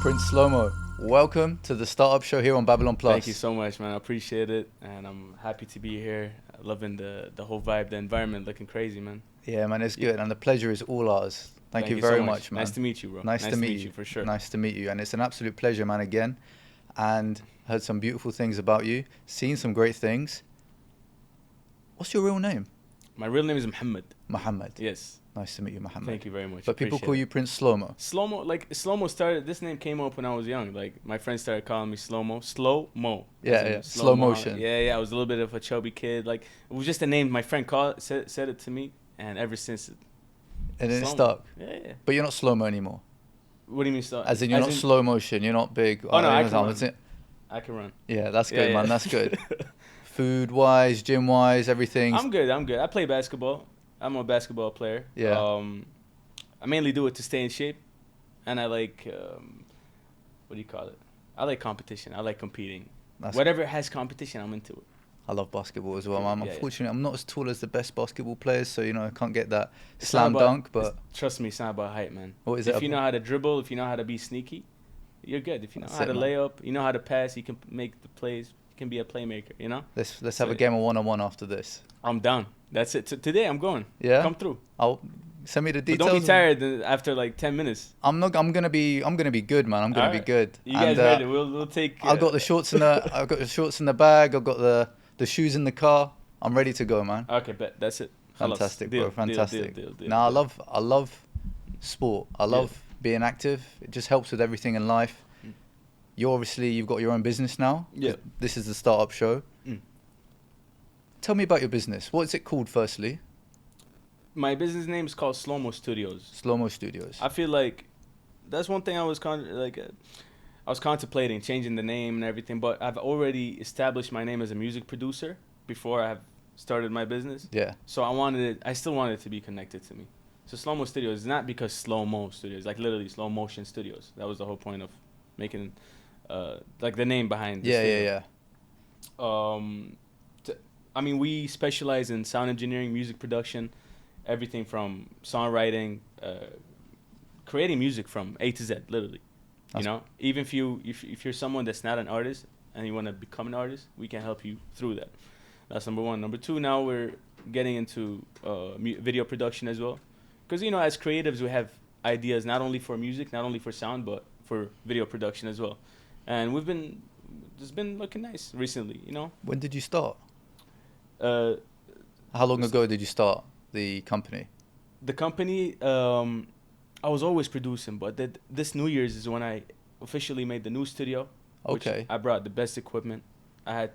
Prince Slomo, welcome to the Startup Show here on Babylon Plus. Thank you so much, man. I appreciate it, and I'm happy to be here. Loving the whole vibe, the environment, looking crazy, man. Yeah, man, it's good, and the pleasure is all ours. Thank you so very much, man. Nice to meet you, bro. Nice to meet you, for sure. Nice to meet you, and it's an absolute pleasure, man, again. And heard some beautiful things about you, seen some great things. What's your real name? My real name is Muhammad. Muhammad. Yes. Nice to meet you, Muhammad. Thank you very much. But people call you Prince Slomo. Slomo started, this name came up when I was young. Like, my friends started calling me Slomo. Slow-mo. Yeah. Slow motion. Yeah. I was a little bit of a chubby kid. Like, it was just a name. My friend said it to me, and ever since And then it Slomo. stuck. Yeah. But you're not slow-mo anymore. What do you mean slow? As in, you're not slow motion. You're not big. Oh, no, I can run. I can run. Yeah, that's good, man. That's good. Food-wise, gym-wise, everything. I'm good. I play basketball. I'm a basketball player. Yeah. I mainly do it to stay in shape, and I like, what do you call it? I like competition. I like competing. Whatever has competition, I'm into it. I love basketball as well, man. Yeah, Unfortunately, I'm not as tall as the best basketball players, so, I can't get that slam dunk, but... Trust me, it's not about height, man. What is it? If you know how to dribble, if you know how to be sneaky, you're good. If you know how to lay up, you know how to pass, you can make the plays, you can be a playmaker, Let's have a game of one-on-one after this. I'm down. That's it. Today, I'm going. Yeah? Come through. Send me the details. But don't be tired after like 10 minutes. I'm gonna be good, man. I'm gonna be good. You guys heard it. We'll take. I've got the shorts in the bag. I've got the shoes in the car. I'm ready to go, man. Okay, bet that's it. Fantastic, bro. Fantastic. Deal. Now I love sport. I love being active. It just helps with everything in life. You've got your own business now. Yeah. This is the Startup Show. Tell me about your business. What is it called, firstly? My business name is called Slomo Studios. Slomo Studios. I feel like that's one thing I was contemplating changing the name and everything, but I've already established my name as a music producer before I have started my business. Yeah. So I still wanted it to be connected to me. So Slomo Studios is not because Slow-mo Studios, like literally slow motion studios. That was the whole point of making, like the name behind. Yeah. We specialize in sound engineering, music production, everything from songwriting, creating music from A to Z, literally. Even if you're someone that's not an artist and you want to become an artist, we can help you through that. That's number one. Number two, now we're getting into video production as well, because as creatives we have ideas not only for music, not only for sound, but for video production as well. And it's been looking nice recently. When did you start? How long ago did you start the company? The company, I was always producing, but this New Year's is when I officially made the new studio. Okay. I brought the best equipment. I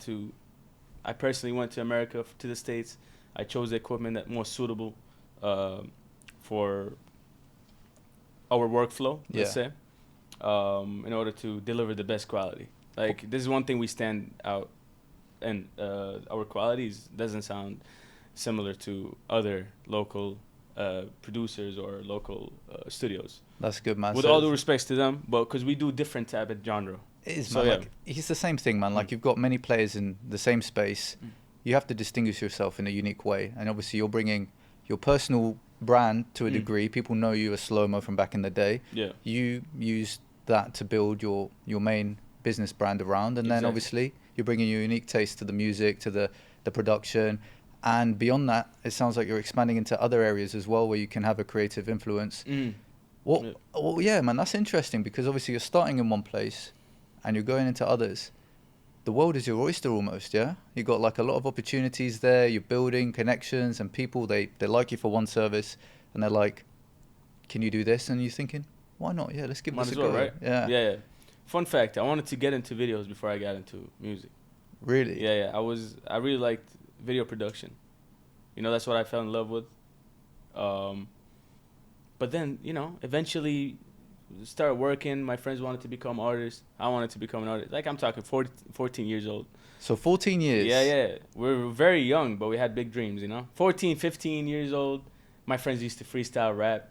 personally went to America, to the States. I chose the equipment that most suitable for our workflow, let's say, in order to deliver the best quality. Like, this is one thing we stand out, and our qualities doesn't sound similar to other local producers or local studios. That's good, man. With all due respects to them, but because we do different type of genre. It is, man. Like, it's the same thing, man. Like, you've got many players in the same space. You have to distinguish yourself in a unique way. And obviously, you're bringing your personal brand to a degree. People know you as Slomo from back in the day. Yeah. You use that to build your main business brand around. And then, obviously, you're bringing your unique taste to the music, to the production. And beyond that, it sounds like you're expanding into other areas as well where you can have a creative influence. Yeah, man, that's interesting, because obviously you're starting in one place and you're going into others. The world is your oyster almost, yeah? You got like a lot of opportunities there. You're building connections, and people, they like you for one service and they're like, can you do this? And you're thinking, why not? Yeah, let's give this a go. Right? Yeah. Fun fact, I wanted to get into videos before I got into music. Really? Yeah. I really liked video production. That's what I fell in love with. But then, eventually started working. My friends wanted to become artists. I wanted to become an artist. Like, I'm talking 14 years old. So 14 years? Yeah. We were very young, but we had big dreams, 14, 15 years old. My friends used to freestyle rap.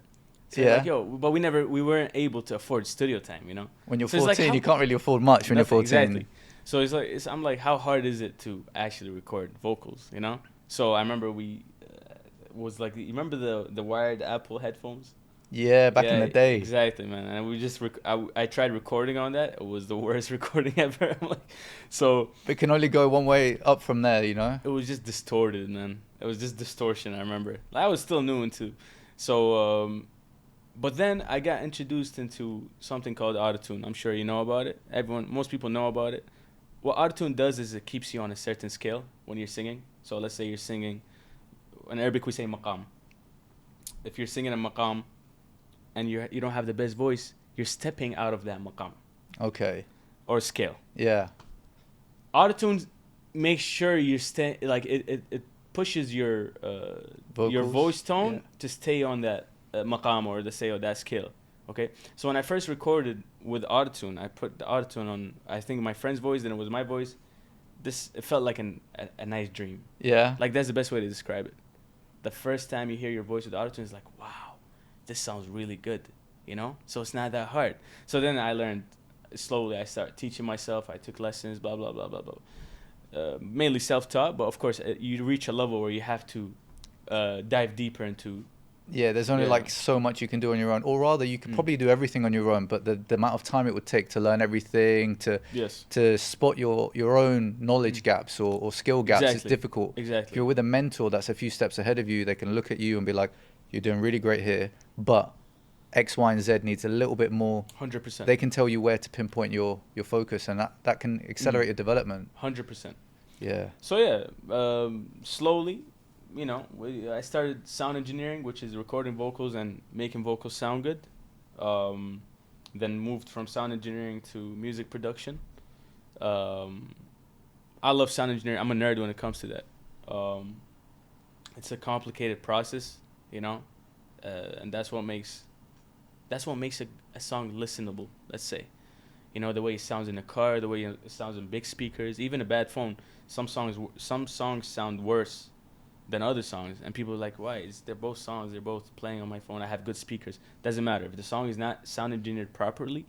So but we weren't able to afford studio time, When you're 14, you can't really afford much when you're 14. Exactly. So I'm like, how hard is it to actually record vocals, So I remember you remember the wired Apple headphones? Yeah, back in Yeah, the day. exactly, man. And we just I tried recording on that. It was the worst recording ever. I'm like, so It can only go one way up from there, you know? it was just distorted, man. It was just distortion. I remember. I was still new into, so but then I got introduced into something called autotune. I'm sure you know about it. Most people know about it. What autotune does is it keeps you on a certain scale when you're singing. So let's say you're singing, in Arabic we say maqam. If you're singing a maqam and you don't have the best voice, you're stepping out of that maqam Okay. or scale. Yeah. Autotune makes sure you stay like it pushes your Vocals. voice tone Yeah. to stay on that maqam or the say or that scale. Okay, so when I first recorded with autotune, I put the autotune on. I think my friend's voice, then it was my voice. It felt like a nice dream. Yeah. Like that's the best way to describe it. The first time you hear your voice with autotune, it's like, wow, this sounds really good. You know, so it's not that hard. So then I learned slowly. I started teaching myself. I took lessons. Blah blah blah blah blah. Mainly self-taught, but of course you reach a level where you have to dive deeper into. Yeah, there's only Yeah. like so much you can do on your own. Or rather, you could probably do everything on your own, but the amount of time it would take to learn everything, Yes. to spot your own knowledge gaps or skill gaps is Exactly. difficult. If Exactly. you're with a mentor that's a few steps ahead of you, they can look at you and be like, you're doing really great here, but X, Y, and Z needs a little bit more. 100%. They can tell you where to pinpoint your focus, and that can accelerate your development. 100%. Yeah. So yeah, slowly, I started sound engineering, which is recording vocals and making vocals sound good. Then moved from sound engineering to music production. I love sound engineering. I'm a nerd when it comes to that. It's a complicated process, and that's what makes a song listenable. Let's say, the way it sounds in a car, the way it sounds in big speakers, even a bad phone. Some songs sound worse than other songs, and people are like, why? They're both songs. They're both playing on my phone. I have good speakers. Doesn't matter if the song is not sound engineered properly,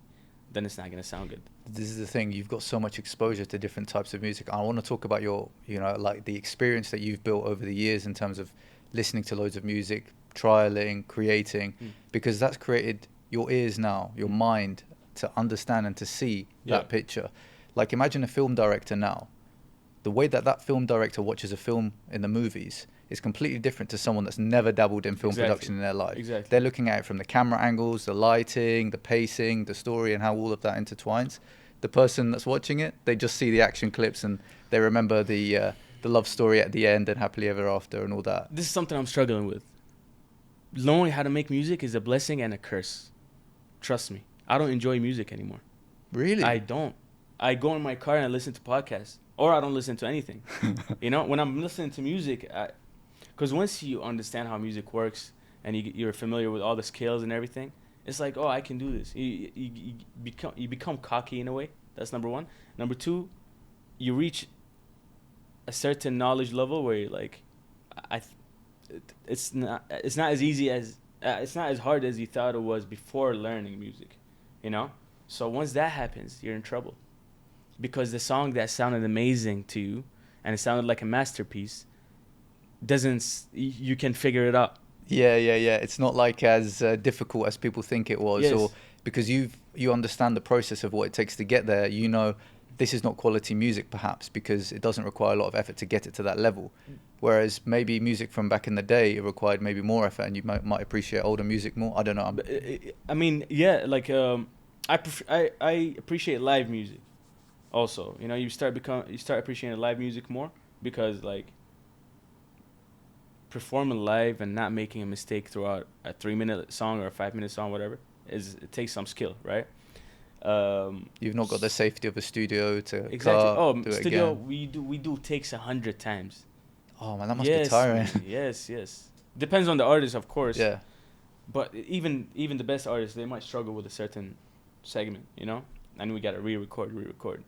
then it's not gonna sound good. This is the thing. You've got so much exposure to different types of music. I want to talk about your, like the experience that you've built over the years in terms of listening to loads of music, trialing, creating, because that's created your ears now, your mind to understand and to see that picture. Like imagine a film director now. The way that film director watches a film in the movies is completely different to someone that's never dabbled in film production in their life. Exactly. They're looking at it from the camera angles, the lighting, the pacing, the story, and how all of that intertwines. The person that's watching it, they just see the action clips and they remember the love story at the end and happily ever after and all that. This is something I'm struggling with. Knowing how to make music is a blessing and a curse. Trust me. I don't enjoy music anymore. Really? I don't. I go in my car and I listen to podcasts. Or I don't listen to anything. When I'm listening to music, because once you understand how music works and you're familiar with all the scales and everything, it's like, oh, I can do this. You become cocky in a way. That's number one. Number two, you reach a certain knowledge level where you're like, it's not as easy as it's not as hard as you thought it was before learning music, So once that happens, you're in trouble. Because the song that sounded amazing to you and it sounded like a masterpiece you can figure it out. Yeah. It's not like as difficult as people think it was, Yes. or because you understand the process of what it takes to get there. This is not quality music, perhaps, because it doesn't require a lot of effort to get it to that level. Whereas maybe music from back in the day, it required maybe more effort, and you might appreciate older music more. I don't know. I mean, yeah, like I appreciate live music. Also, you start appreciating live music more because like performing live and not making a mistake throughout a 3-minute song or a 5-minute song, whatever, it takes some skill, right? You've not got the safety of a studio to exactly. do Studio it again. we do takes 100 times. Oh man, that must be tiring. Yes. Depends on the artist, of course. Yeah. But even the best artists, they might struggle with a certain segment, and we gotta re-record.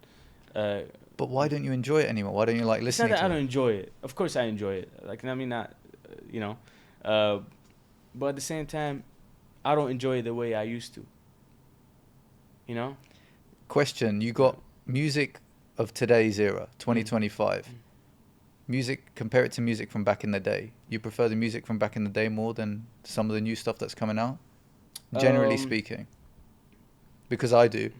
But why don't you enjoy it anymore? Why don't you like listening? It's not that to I don't it? enjoy it. Of course I enjoy it. Like I mean, not, but at the same time, I don't enjoy it the way I used to. Question: you got music of today's era, 2025. Music, compare it to music from back in the day. You prefer the music from back in the day more than some of the new stuff that's coming out? generally Um, speaking? Because I do.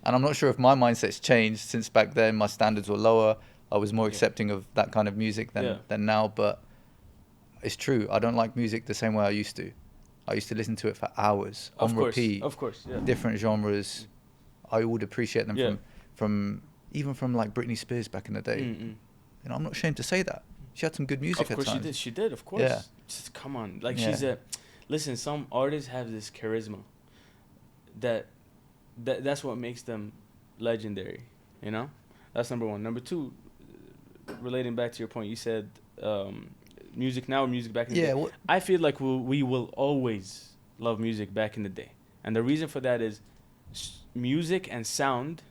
And I'm not sure if my mindset's changed since back then. My standards were lower. I was more yeah, accepting of that kind of music yeah. than now. But it's true. I don't like music the same way I used to. I used to listen to it for hours on repeat, Of course, yeah, different genres. I would appreciate them yeah. from even from like Britney Spears back in the day. Mm-mm. You know, I'm not ashamed to say that. She had some good music Of at course she times. did. She did. Of Yeah, course. Just come on. Like yeah, she's a. Listen, some artists have this charisma that that's what makes them legendary. You know, that's number one. Number two, relating back to your point, you said music now or music back in the yeah. day. What? I feel like we will always love music back in the day, and the reason for that is music and sound.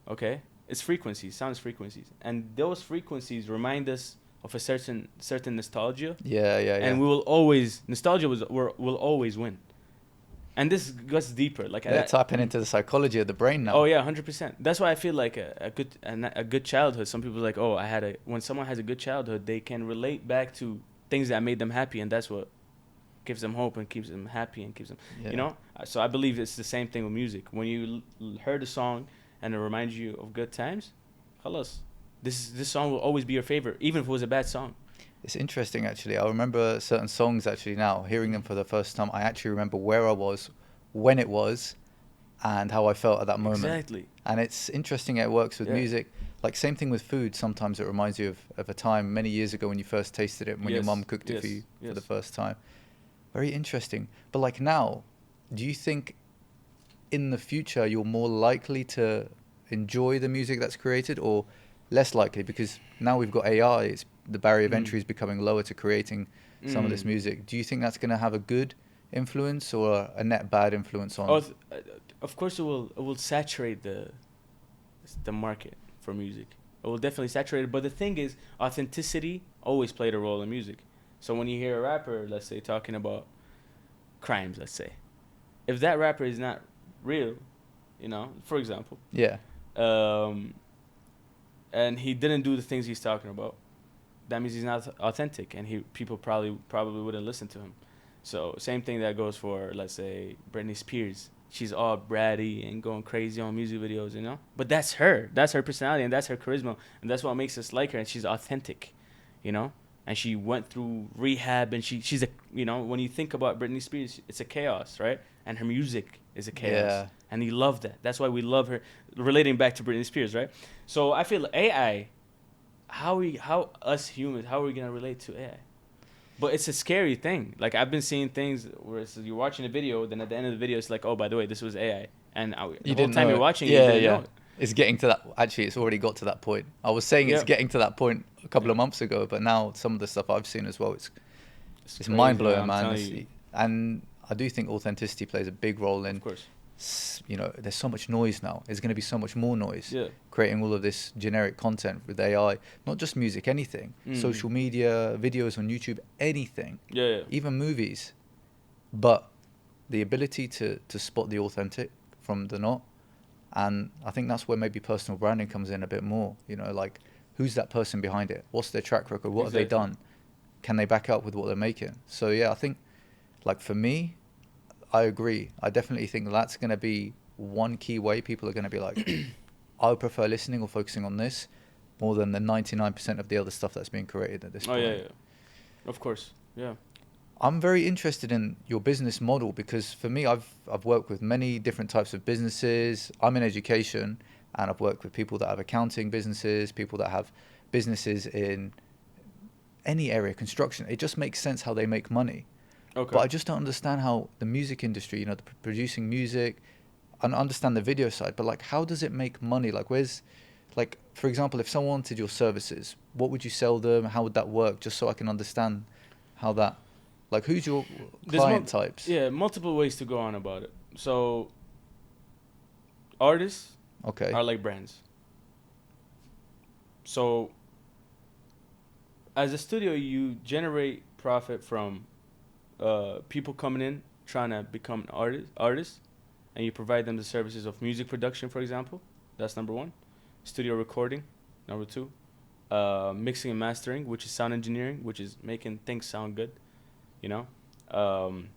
Okay, it's frequencies. Sound is frequencies, and those frequencies remind us of a certain nostalgia, Yeah, yeah, and yeah. we will always nostalgia will always win. And this goes deeper, like They're that. tapping into the psychology of the brain Oh now. yeah, 100%. That's why I feel like a good childhood. Some people are like, oh, I had a when someone has a good childhood, they can relate back to things that made them happy, and that's what gives them hope and keeps them happy and keeps them, you Yeah. know. So I believe it's the same thing with music. When you heard a song and it reminds you of good times, خلاص, this song will always be your favorite, even if it was a bad song. It's interesting actually. I remember certain songs actually now, hearing them for the first time. I actually remember where I was, when it was, and how I felt at that moment. Exactly. And it's interesting how it works with Yeah. music. Like same thing with food. Sometimes it reminds you of a time many years ago when you first tasted it, when your mum Yes. cooked it for you for the Yes. first time. Very interesting. But like now, do you think in the future you're more likely to enjoy the music that's created or less likely? Because now we've got AI, it's, the barrier of Mm. entry is becoming lower to creating some of this Mm. music. Do you think that's going to have a good influence or a net bad influence Oh, on? of course it will saturate the market for music. It will definitely saturate it. But the thing is, authenticity always played a role in music. So when you hear a rapper, let's say, talking about crimes, let's say, if that rapper is not real, for example, Yeah, um, and he didn't do the things he's talking about, that means he's not authentic, and people probably wouldn't listen to him. So same thing that goes for, let's say, Britney Spears. She's all bratty and going crazy on music videos, But that's her. That's her personality and that's her charisma and that's what makes us like her. And she's authentic, you know. And she went through rehab and she's a when you think about Britney Spears, it's a chaos, right? And her music is a chaos. yeah. And he loved that. That's why we love her. Relating back to Britney Spears, right? So I feel AI. How us humans, how are we gonna relate to AI? But it's a scary thing. Like I've been seeing things where you're watching a video, then at the end of the video, it's like, oh, by the way, this was AI, and the You whole didn't time know you're it. watching it, you Yeah, didn't know yeah. it. It's getting to that. Actually, it's already got to that point. I was saying it's Yeah, getting to that point a couple yeah. of months ago, but now some of the stuff I've seen as well, It's it's crazy, mind man. blowing, I'm man. telling you, And I do think authenticity plays a big role of in. course. There's so much noise now. There's going to be so much more noise, Yeah. creating all of this generic content with AI. Not just music, anything. Mm. Social media, videos on YouTube, anything, Yeah, yeah. even movies. But the ability to spot the authentic from the not, and I think that's where maybe personal branding comes in a bit more. Like who's that person behind it? What's their track record? What have they Exactly. done? Can they back up with what they're making? So yeah, I think like for me, I agree. I definitely think that's going to be one key way people are going to be like, I would prefer listening or focusing on this more than the 99% of the other stuff that's being created at this Oh point. yeah, yeah. Of course. Yeah. I'm very interested in your business model because for me, I've worked with many different types of businesses. I'm in education and I've worked with people that have accounting businesses, people that have businesses in any area, construction. It just makes sense how they make money. Okay. But I just don't understand how the music industry, the producing music, I understand the video side, but like, how does it make money? Like, like, for example, if someone wanted your services, what would you sell them? How would that work? Just so I can understand how that, like, who's your There's client types? multiple ways to go on about it. So artists Okay. are like brands. So as a studio, you generate profit from people coming in trying to become artists, and you provide them the services of music production, for example. That's number one. Studio recording, number two. Mixing and mastering, which is sound engineering, which is making things sound good. You know, um,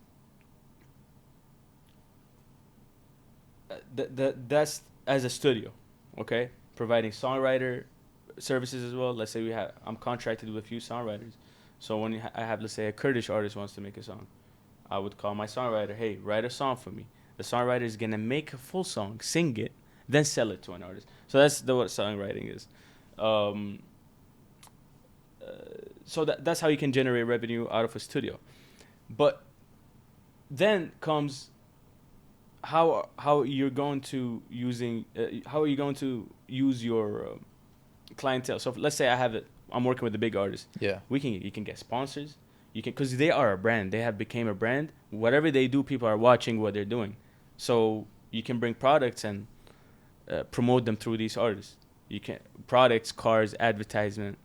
that's as a studio, okay, providing songwriter services as well. Let's say I'm contracted with a few songwriters, so when I have, let's say, a Kurdish artist wants to make a song, I would call my songwriter, hey, write a song for me. The songwriter is gonna make a full song, sing it, then sell it to an artist. So that's what songwriting is. Um, so that's how you can generate revenue out of a studio. But then comes how you're going to how are you going to use your clientele. So let's say I'm working with a big artist. Yeah. You can get sponsors. You can, because they are a brand. They have became a brand. Whatever they do, people are watching what they're doing. So you can bring products and promote them through these artists. You can products, cars, advertisement,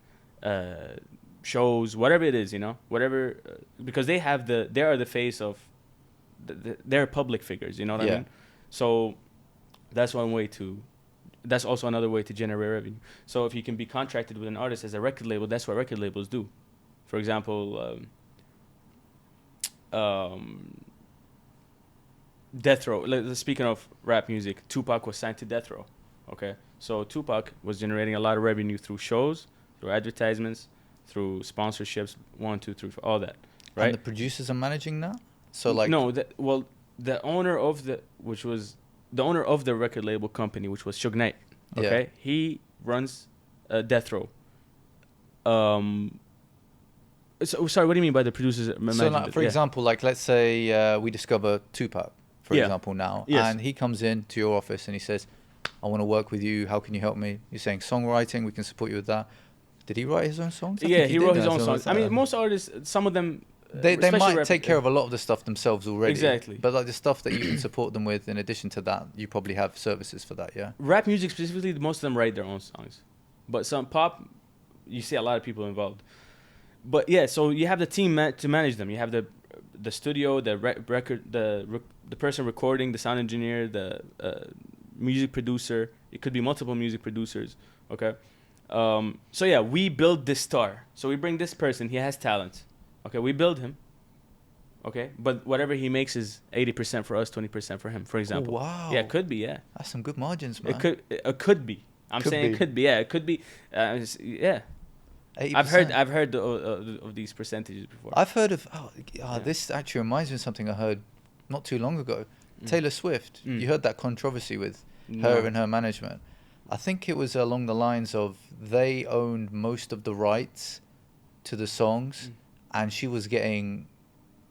shows, whatever it is, whatever, because they are the face of, they're public figures, you know what I mean? So that's that's also another way to generate revenue. So if you can be contracted with an artist as a record label, that's what record labels do. For example, Death Row. Speaking of rap music, Tupac was signed to Death Row. Okay, so Tupac was generating a lot of revenue through shows, through advertisements, through sponsorships, 1, 2, 3, 4, all that. Right. And the producers are managing that. So like the owner of the record label company, which was Suge Knight. Okay, he runs Death Row. So, sorry, what do you mean by the producers? So, like, for example, like let's say we discover Tupac, for example, now, and he comes in to your office and he says, "I want to work with you. How can you help me?" You're saying songwriting. We can support you with that. Did he write his own songs? Yeah, he wrote his own songs. I mean, most artists, some of them. They might take care of a lot of the stuff themselves already. Exactly. But like the stuff that you can support them with, in addition to that, you probably have services for that, yeah? Rap music specifically, most of them write their own songs. But some pop, you see a lot of people involved. But yeah, so you have the team to manage them. You have the studio, the record, the person recording, the sound engineer, the music producer. It could be multiple music producers, okay? So yeah, we build this star. So we bring this person, he has talent. Okay, we build him. Okay, but whatever he makes is 80% for us, 20% for him, for example. Oh, wow. Yeah, it could be, yeah. That's some good margins, man. It could be. It could be, yeah. It could be, yeah. 80%. I've heard of these percentages before. I've heard of, this actually reminds me of something I heard not too long ago. Taylor Swift. You heard that controversy with her and her management. I think it was along the lines of they owned most of the rights to the songs. And she was getting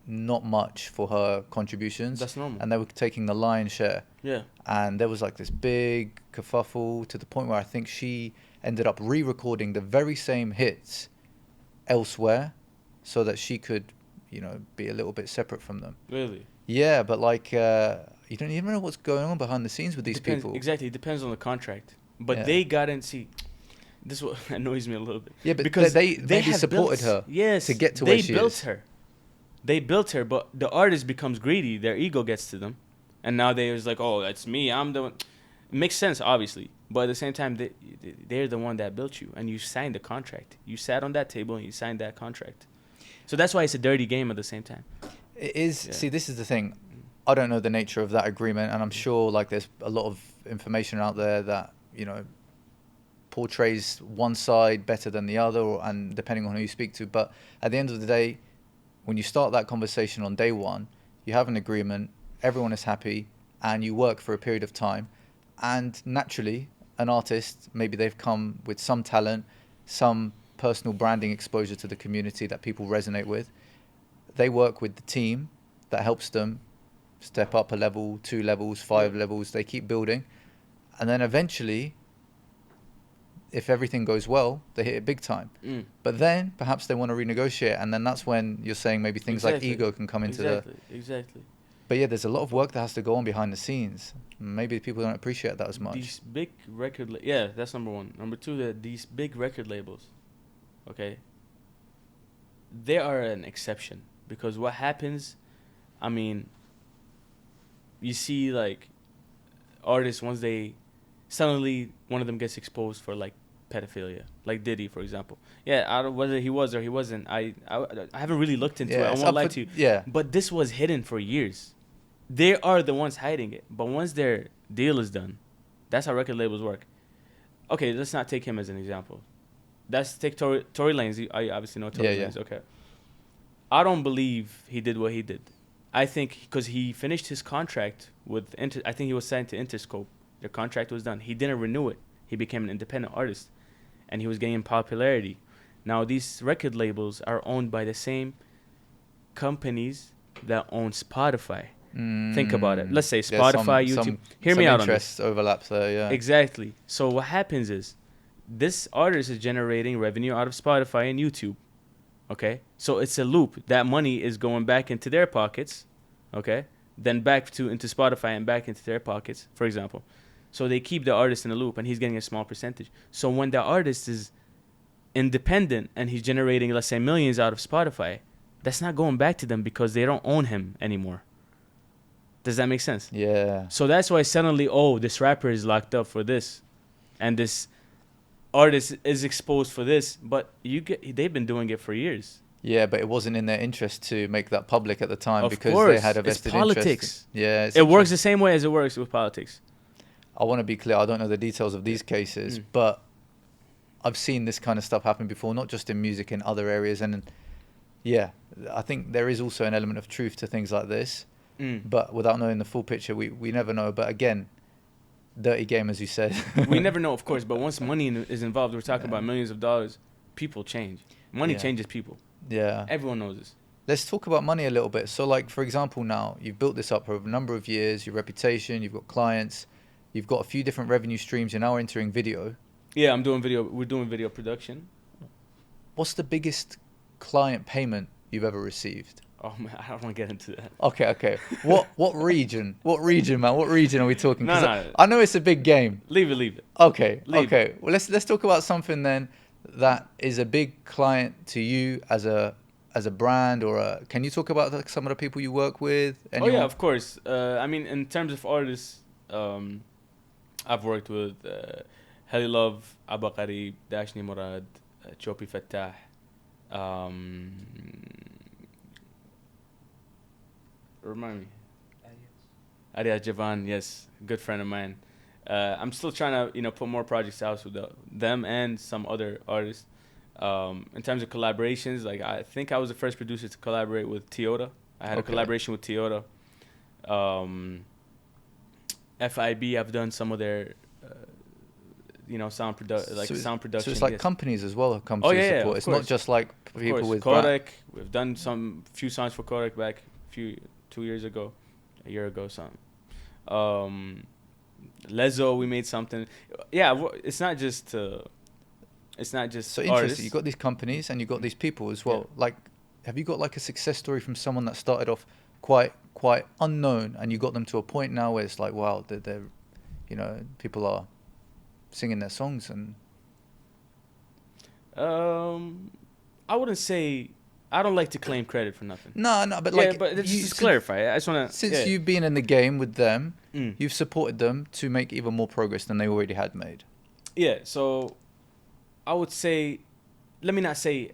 not much for her contributions. That's normal. And they were taking the lion's share. Yeah. And there was like this big kerfuffle to the point where I think she ended up re-recording the very same hits elsewhere so that she could, be a little bit separate from them. Really? Yeah, but like, you don't even know what's going on behind the scenes with these people. Exactly. It depends on the contract. But they got in, this is what annoys me a little bit. Yeah, but because they supported her to get to where she is. They built her, but the artist becomes greedy. Their ego gets to them. And now they're like, oh, that's me. I'm the one. It makes sense, obviously. But at the same time, they're the one that built you. And you signed the contract. You sat on that table and you signed that contract. So that's why it's a dirty game at the same time. It is. Yeah. See, this is the thing. I don't know the nature of that agreement. And I'm sure like there's a lot of information out there that, portrays one side better than the other, and depending on who you speak to. But at the end of the day, when you start that conversation on day one, you have an agreement, everyone is happy, and you work for a period of time. And naturally, an artist, maybe they've come with some talent, some personal branding exposure to the community that people resonate with. They work with the team that helps them step up a level, 2 levels, 5 levels. They keep building. And then eventually, if everything goes well, they hit it big time. But then perhaps they want to renegotiate, and then that's when you're saying maybe things like ego can come into Exactly. But yeah, there's a lot of work that has to go on behind the scenes. Maybe people don't appreciate that as much. These big record that's number one. Number two, these big record labels, okay, they are an exception. Because what happens, I mean, you see like artists, once they suddenly one of them gets exposed for like pedophilia, like Diddy, for example. Yeah, I don't, whether he was or he wasn't, I haven't really looked into it. I won't lie to you. Yeah. But this was hidden for years. They are the ones hiding it. But once they're deal is done. That's how record labels work. Okay, let's not take him as an example. Let's take Tory Lanez. I obviously know Tory Lanez. Okay. I don't believe he did what he did. I think because he finished his contract with I think he was signed to Interscope. Their contract was done. He didn't renew it. He became an independent artist, and he was gaining popularity. Now these record labels are owned by the same companies that own Spotify. Think about it. Let's say Spotify, YouTube. Hear me out on this. Overlaps there, yeah. Exactly. So what happens is, this artist is generating revenue out of Spotify and YouTube. Okay? So it's a loop. That money is going back into their pockets. Okay? Then back into Spotify and back into their pockets, for example. So they keep the artist in a loop, and he's getting a small percentage. So when the artist is independent and he's generating, let's say, millions out of Spotify, that's not going back to them because they don't own him anymore. Does that make sense? Yeah. So that's why suddenly, this rapper is locked up for this, and this artist is exposed for this. But they've been doing it for years. Yeah, but it wasn't in their interest to make that public at the time because course. They had a vested it's politics. interest. Yeah, it works the same way as it works with politics. I want to be clear. I don't know the details of these cases, but I've seen this kind of stuff happen before, not just in music, in other areas, and yeah, I think there is also an element of truth to things like this. But without knowing the full picture, we never know. But again, dirty game, as you said. We never know, of course. But once money is involved, we're talking about millions of dollars. People change. Money changes people. Yeah. Everyone knows this. Let's talk about money a little bit. So, like, for example, now you've built this up over a number of years, your reputation, you've got clients, you've got a few different revenue streams. You're now entering video. Yeah, I'm doing video. We're doing video production. What's the biggest client payment you've ever received? Oh man, I don't want to get into that. Okay. What region? What region, man? What region are we talking? No. I know it's a big game. Leave it. Okay. Well, let's talk about something then that is a big client to you as a brand, or can you talk about like, some of the people you work with? Oh yeah, of course. I mean, in terms of artists, I've worked with Heli Love, Abba Qarib, Dashni Murad, Chopi Fattah. Remind me. Arias Javan, yes, good friend of mine. I'm still trying to, put more projects out with them and some other artists. In terms of collaborations, like I think I was the first producer to collaborate with Toyota. I had a collaboration with Toyota. FIB, I've done some of their, sound production. So it's like companies as well have come to support. It's not just like people with Kodak. We've done few songs for Kodak back 2 years ago, a year ago, something. Lezzo, we made something. Yeah, it's not just so interesting. artists. You got these companies and you got these people as well. Yeah. Like, have you got like a success story from someone that started off quite unknown and you got them to a point now where it's like, wow, they're people are singing their songs? And I wouldn't say. I don't like to claim credit for nothing. No, but just clarify. I just want to. Since you've been in the game with them, you've supported them to make even more progress than they already had made. Yeah, so I would say, let me not say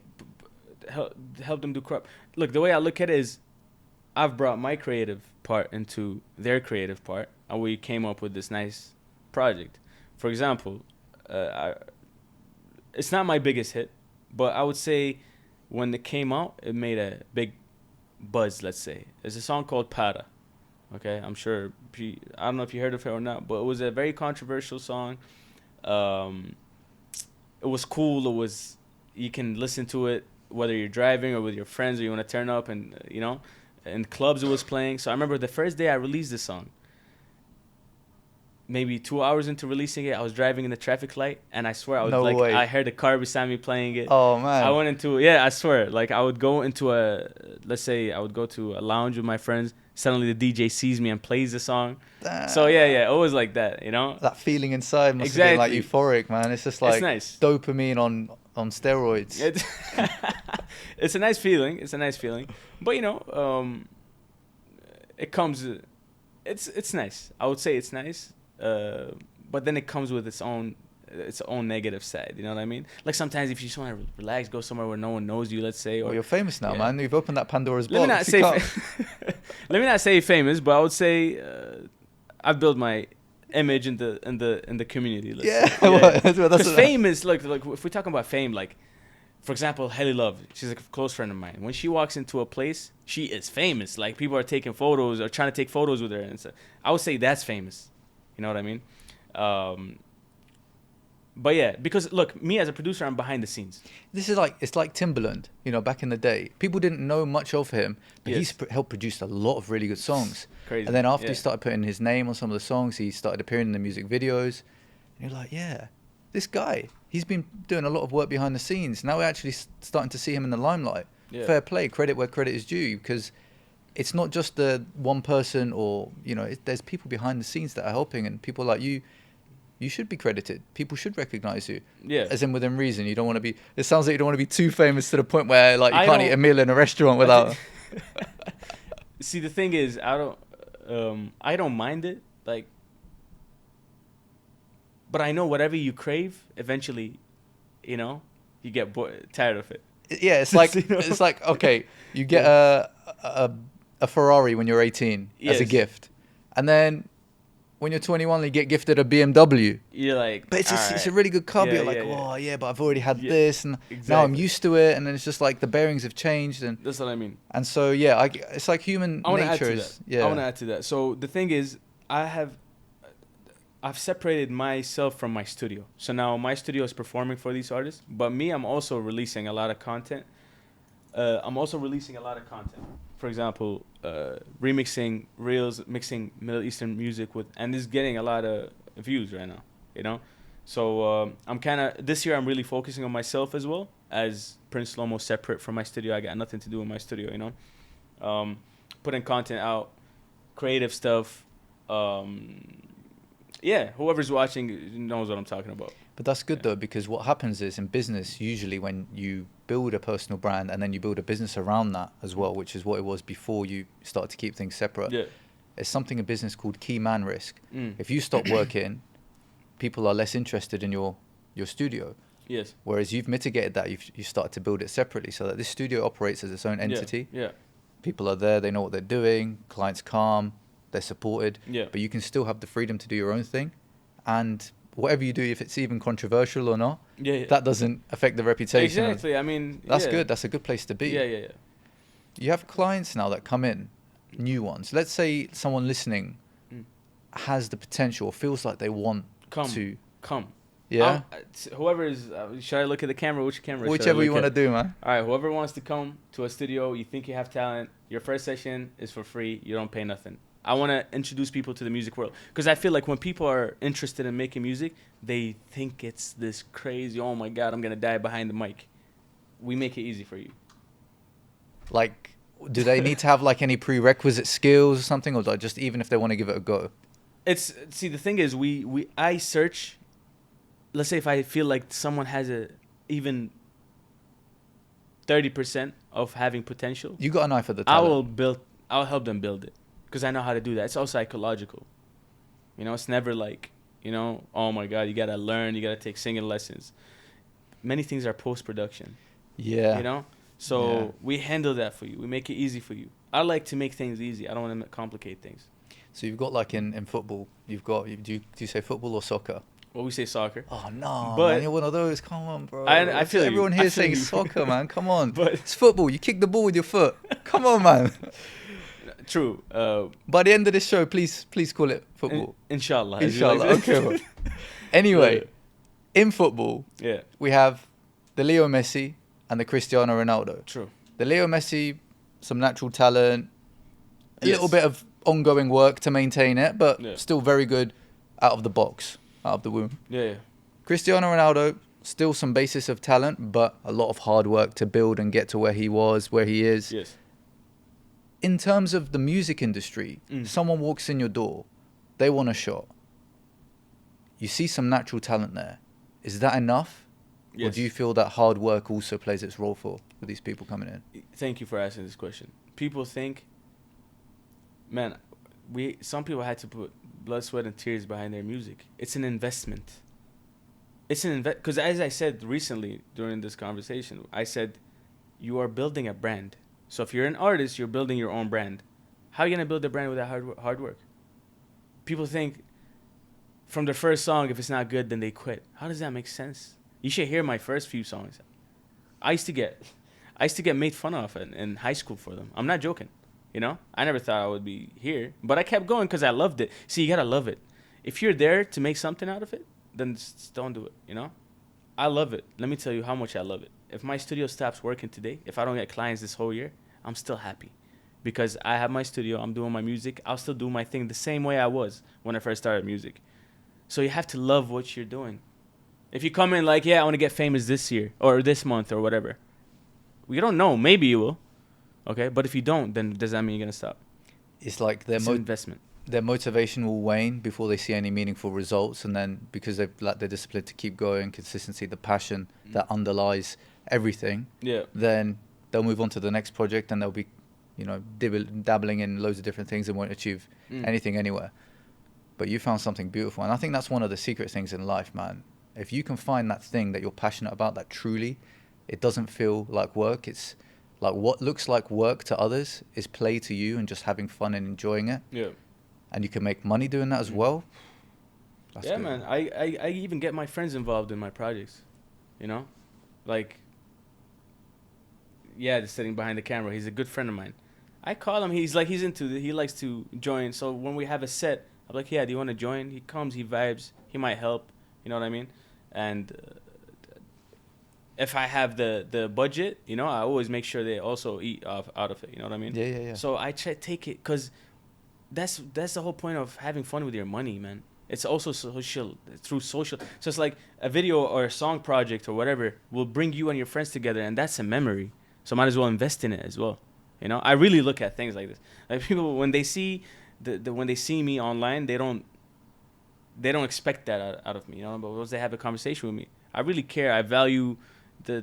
help them do crap. Look, the way I look at it is, I've brought my creative part into their creative part, and we came up with this nice project. For example, it's not my biggest hit, but I would say when it came out, it made a big buzz, let's say. There's a song called Para. Okay, I'm sure, I don't know if you heard of it or not, but it was a very controversial song. It was cool. You can listen to it whether you're driving or with your friends, or you want to turn up and, in clubs it was playing. So I remember the first day I released this song, maybe 2 hours into releasing it, I was driving in the traffic light, and I swear I heard a car beside me playing it. Oh man! I went into I swear, like I would go into let's say I would go to a lounge with my friends. Suddenly the DJ sees me and plays the song. So it was like that, That feeling inside must have been like euphoric, man. It's just like it's nice. Dopamine on steroids. It's a nice feeling. But it comes. It's nice. I would say it's nice. But then it comes with its own negative side. You know what I mean? Like sometimes if you just want to relax, go somewhere where no one knows you, let's say. Or you're famous now, man. You've opened that Pandora's box. Let me not say famous, but I would say I've built my image in the community. Let's Yeah, say. Yeah. well, Because fame is like if we're talking about fame, like for example, Helly Love, she's like a close friend of mine. When she walks into a place, she is famous. Like people are taking photos or trying to take photos with her, and so I would say that's famous. You know what I mean? But yeah, because look, me as a producer, I'm behind the scenes. this is like, it's like Timbaland, you know, back in the day. People didn't know much of him, but Yes. he's helped produce a lot of really good songs. Crazy. And then after Yeah. he started putting his name on some of the songs, he started appearing in the music videos. And you're like, yeah, this guy, he's been doing a lot of work behind the scenes. Now we're actually starting to see him in the limelight. Yeah. Fair play, credit where credit is due, because it's not just the one person, or, you know, there's people behind the scenes that are helping, and people like you should be credited. People should recognize you. Yeah. As in within reason. You don't want to be, it sounds like you don't want to be too famous to the point where like you I can't don't- eat a meal in a restaurant without. See, the thing is, I don't mind it, like, but I know whatever you crave, eventually, you know, you get tired of it. Yeah, it's like, You know? it's like, okay, you get a Ferrari when you're 18 as a Yes. gift. And then when you're 21, you get gifted a BMW. You're like, But it's just, it's a "Alright." really good car. Yeah, You're like, yeah, yeah. oh yeah, but I've already had Yeah, this, and now I'm exactly. used to it. And then it's just like the bearings have changed, and That's what I mean. so yeah, it's like human I want to add nature to is that. I want to add to that. So the thing is, I've separated myself from my studio. So now my studio is performing for these artists, but me, I'm also releasing a lot of content. For example, remixing reels, mixing Middle Eastern music with, and this is getting a lot of views right now. You know, so I'm kind of this year I'm really focusing on myself as well as Prince Slomo, separate from my studio. I got nothing to do with my studio. You know, putting content out, creative stuff. Yeah, whoever's watching knows what I'm talking about. But that's good though, because what happens is in business, usually when you build a personal brand and then you build a business around that as well, which is what it was before you started to keep things separate. Yeah. There's something in business called key man risk. Mm. If you stop working, people are less interested in your studio. Yes. Whereas you've mitigated that, you started to build it separately so that this studio operates as its own entity. Yeah. People are there, they know what they're doing, clients calm, they're supported. Yeah. But you can still have the freedom to do your own thing. And whatever you do, if it's even controversial or not, Yeah. that doesn't affect the reputation. Exactly. I mean, That's yeah. good. That's a good place to be. Yeah. You have clients now that come in, new ones. Let's say someone listening Mm. has the potential or feels like they want to. Come. Yeah? Whoever is, should I look at the camera? Which camera? should I Whichever you look want to at? do, man. All right. Whoever wants to come to a studio, you think you have talent. Your first session is for free. You don't pay nothing. I want to introduce people to the music world because I feel like when people are interested in making music, they think it's this crazy. Oh my God, I'm gonna die behind the mic. We make it easy for you. Like, do they need to have like any prerequisite skills or something, or like just even if they want to give it a go? See, the thing is, I search. Let's say if I feel like someone has a even 30% of having potential, You got an eye for the I talent. I'll help them build it because I know how to do that. It's all psychological. You know, it's never like, you know, oh my God, you gotta learn, you gotta take singing lessons. Many things are post-production. Yeah. You know, so Yeah. we handle that for you. We make it easy for you. I like to make things easy. I don't want to complicate things. So you've got like in football, you've got, do you say football or soccer? Well, we say soccer. Oh no, But- man, you're one of those. Come on, bro. I feel you. Everyone I here feel saying you. soccer, man. Come on. But- It's football. You kick the ball with your foot. Come on, man. True. By the end of this show, please call it football. Inshallah. as you like Inshallah. to say. Okay. Bro. Anyway, in football, Yeah. we have the Leo Messi and the Cristiano Ronaldo. True. The Leo Messi, some natural talent, a Yes. little bit of ongoing work to maintain it, but Yeah. still very good out of the box, out of the womb. Yeah. Cristiano Ronaldo, still some basis of talent, but a lot of hard work to build and get to where he was, where he is. Yes. In terms of the music industry, Mm. someone walks in your door, they want a shot. You see some natural talent there. Is that enough? Or Yes. do you feel that hard work also plays its role for these people coming in? Thank you for asking this question. People think, man, some people had to put blood, sweat, and tears behind their music. It's an investment. It's an because as I said recently during this conversation, I said, you are building a brand. So if you're an artist, you're building your own brand. How are you gonna build a brand without hard work? People think from the first song, if it's not good, then they quit. How does that make sense? You should hear my first few songs. I used to get made fun of in high school for them. I'm not joking. You know, I never thought I would be here, but I kept going because I loved it. See, you gotta love it. If you're there to make something out of it, then just don't do it. You know, I love it. Let me tell you how much I love it. If my studio stops working today, if I don't get clients this whole year, I'm still happy, because I have my studio. I'm doing my music. I'll still do my thing the same way I was when I first started music. So you have to love what you're doing. If you come in like, yeah, I want to get famous this year or this month or whatever, we don't know. Maybe you will. Okay, but if you don't, then does that mean you're gonna stop? It's like It's an investment. their motivation will wane before they see any meaningful results, and then because they've lacked the discipline to keep going, consistency, the passion that underlies everything, Yeah. then they'll move on to the next project, and they'll be, you know, dabbling in loads of different things and won't achieve anything anywhere. But you found something beautiful, and I think that's one of the secret things in life, man. If you can find that thing that you're passionate about, that truly, it doesn't feel like work. It's like what looks like work to others is play to you and just having fun and enjoying it. Yeah. And you can make money doing that as well. That's Yeah, good. man. I even get my friends involved in my projects. You know, like, yeah, just sitting behind the camera. He's a good friend of mine. I call him. He likes to join. So when we have a set, I'm like, yeah, do you want to join? He comes, he vibes. He might help. You know what I mean? And if I have the budget, you know, I always make sure they also eat out of it. You know what I mean? Yeah. So I try to take it, because that's the whole point of having fun with your money, man. It's also through social. So it's like a video or a song project or whatever will bring you and your friends together, and that's a memory. So might as well invest in it as well. You know, I really look at things like this. Like, people, when they see when they see me online, they don't expect that out of me. You know, but once they have a conversation with me, I really care. I value the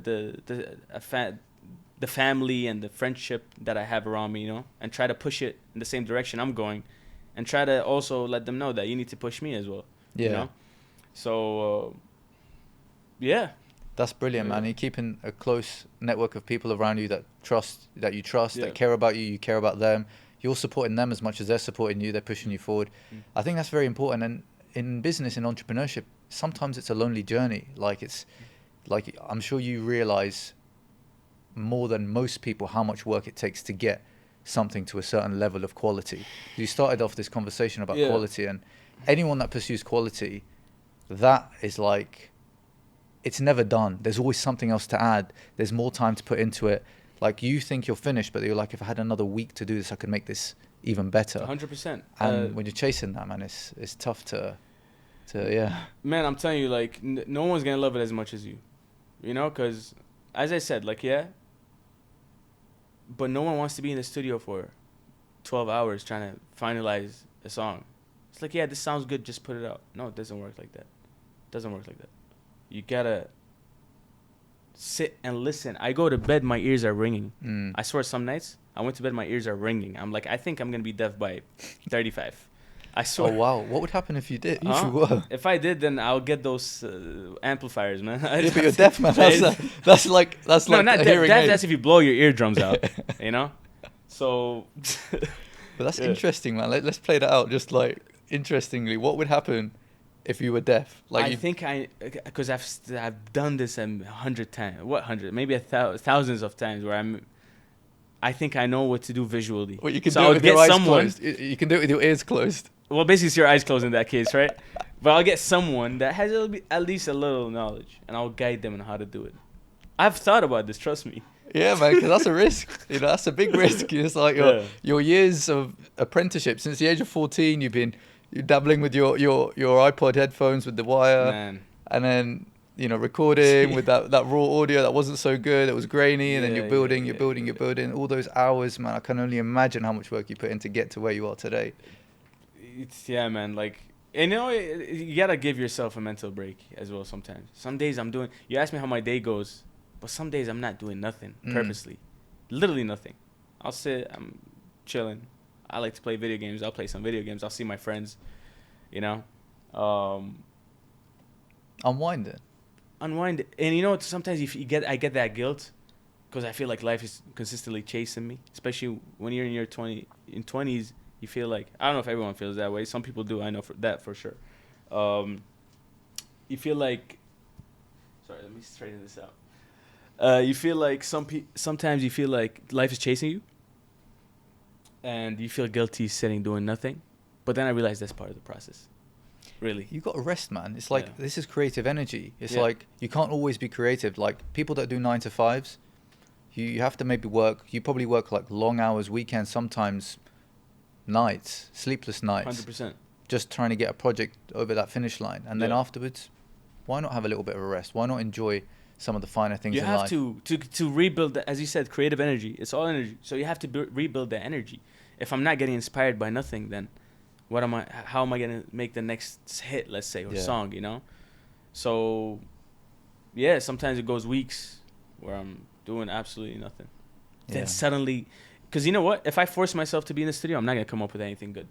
family and the friendship that I have around me, you know, and try to push it in the same direction I'm going, and try to also let them know that you need to push me as well. Yeah. You know? So, yeah. That's brilliant, man. You're keeping a close network of people around you that you trust, Yeah. that care about you, you care about them. You're supporting them as much as they're supporting you. They're pushing you forward. I think that's very important. And in business, in entrepreneurship, sometimes it's a lonely journey. Like I'm sure you realize more than most people how much work it takes to get something to a certain level of quality. You started off this conversation about quality, and anyone that pursues quality, that is like, it's never done. There's always something else to add. There's more time to put into it. Like, you think you're finished, but you're like, if I had another week to do this, I could make this even better. 100%. And when you're chasing that, man, it's tough to yeah. Man, I'm telling you, like, no one's gonna love it as much as you. You know, because, as I said, like, yeah, but no one wants to be in the studio for 12 hours trying to finalize a song. It's like, yeah, this sounds good, just put it out. No, it doesn't work like that. It doesn't work like that. You gotta sit and listen. I go to bed, my ears are ringing. I swear, some nights I went to bed, my ears are ringing. I'm like, I think I'm gonna be deaf by 35. I swear. Oh wow, what would happen if you did? You were. If I did, then I'll get those amplifiers, man. Yeah, but you're deaf, man. That's like no, not a deaf. hearing aid. That's if you blow your eardrums out, you know. So. But that's interesting, man. Let's play that out. Just like, interestingly, what would happen if you were deaf? Like, I think because I've done this 100 times. What 100? Maybe thousands of times where I think I know what to do visually. Well, you can so do it I'll with get your eyes someone, closed. You can do it with your ears closed. Well, basically, it's your eyes closed in that case, right? But I'll get someone that has at least a little knowledge, and I'll guide them on how to do it. I've thought about this, trust me. Yeah, man, because that's a risk. You know, that's a big risk. It's like your years of apprenticeship. Since the age of 14, you're dabbling with your iPod headphones with the wire. Man. And then, you know, recording with that raw audio that wasn't so good. It was grainy. And then you're building. All those hours, man, I can only imagine how much work you put in to get to where you are today. Yeah, man, like, and you know, you gotta give yourself a mental break as well sometimes. Some days you ask me how my day goes, but some days I'm not doing nothing purposely. Literally nothing. I'll sit, I'm chilling. I like to play video games. I'll play some video games. I'll see my friends, you know. Unwind. And you know, sometimes I get that guilt because I feel like life is consistently chasing me, especially when you're in your 20s. You feel like, I don't know if everyone feels that way. Some people do. I know that for sure. Um, you feel like, sorry, let me straighten this out. You feel like sometimes you feel like life is chasing you, and you feel guilty sitting doing nothing. But then I realized that's part of the process. Really. You got to rest, man. It's Yeah. like this is creative energy. It's Yeah. like you can't always be creative. Like people that do 9 to 5s, you have to maybe work. You probably work like long hours, weekends, sometimes nights, sleepless nights, 100%. just trying to get a project over that finish line. And then Yeah. afterwards, why not have a little bit of a rest? Why not enjoy some of the finer things You in have life? to rebuild that, as you said, creative energy. It's all energy. So you have to rebuild that energy. If I'm not getting inspired by nothing, then what am I? How am I gonna make the next hit? Let's say, or Yeah. song. You know. So yeah, sometimes it goes weeks where I'm doing absolutely nothing. Yeah. Then suddenly, because you know what? If I force myself to be in the studio, I'm not gonna come up with anything good.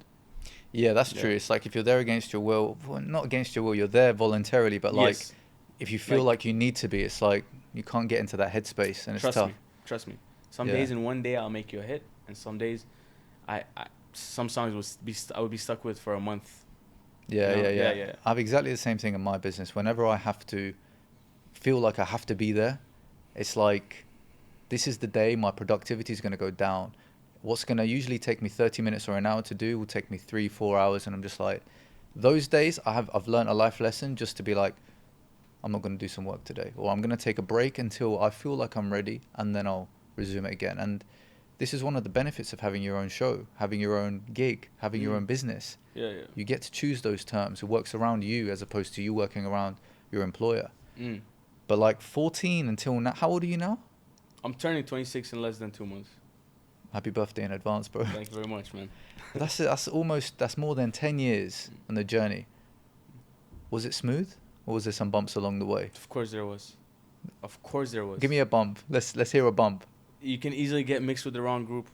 Yeah, that's Yeah. true. It's like if you're there against your will, well, not against your will, you're there voluntarily, but like Yes. if you feel like you need to be, it's like you can't get into that headspace and it's Trust tough. me. Trust me. Some Yeah. days in one day I'll make you a hit, and some days, I some songs I would be stuck with for a month. Yeah, You know? yeah. Yeah. I have exactly the same thing in my business. Whenever I have to feel like I have to be there, it's like this is the day my productivity is going to go down. What's going to usually take me 30 minutes or an hour to do will take me 3-4 hours, and I'm just like, those days I've learned a life lesson just to be like, I'm not going to do some work today, or I'm going to take a break until I feel like I'm ready, and then I'll resume it again. And this is one of the benefits of having your own show, having your own gig, having your own business. Yeah. You get to choose those terms. It works around you as opposed to you working around your employer. Mm. But like 14 until now, how old are you now? I'm turning 26 in less than 2 months. Happy birthday in advance, bro. Thank you very much, man. That's more than 10 years on the journey. Was it smooth, or was there some bumps along the way? Of course there was. Of course there was. Give me a bump. Let's hear a bump. You can easily get mixed with the wrong group,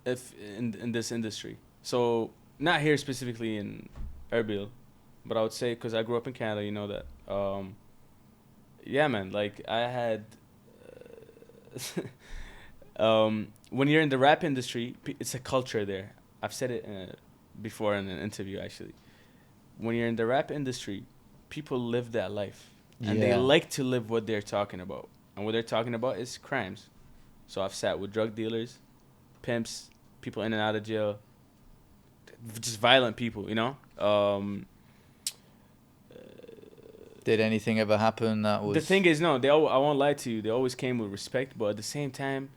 if in this industry. So not here specifically in Erbil, but I would say because I grew up in Canada, you know that. Yeah, man. Like I had. When you're in the rap industry, it's a culture there. I've said it before in an interview, actually. When you're in the rap industry, people live that life. And they Yeah. like to live what they're talking about. And what they're talking about is crimes. So I've sat with drug dealers, pimps, people in and out of jail, just violent people, you know? Did anything ever happen that was... The thing is, no, I won't lie to you. They always came with respect, but at the same time,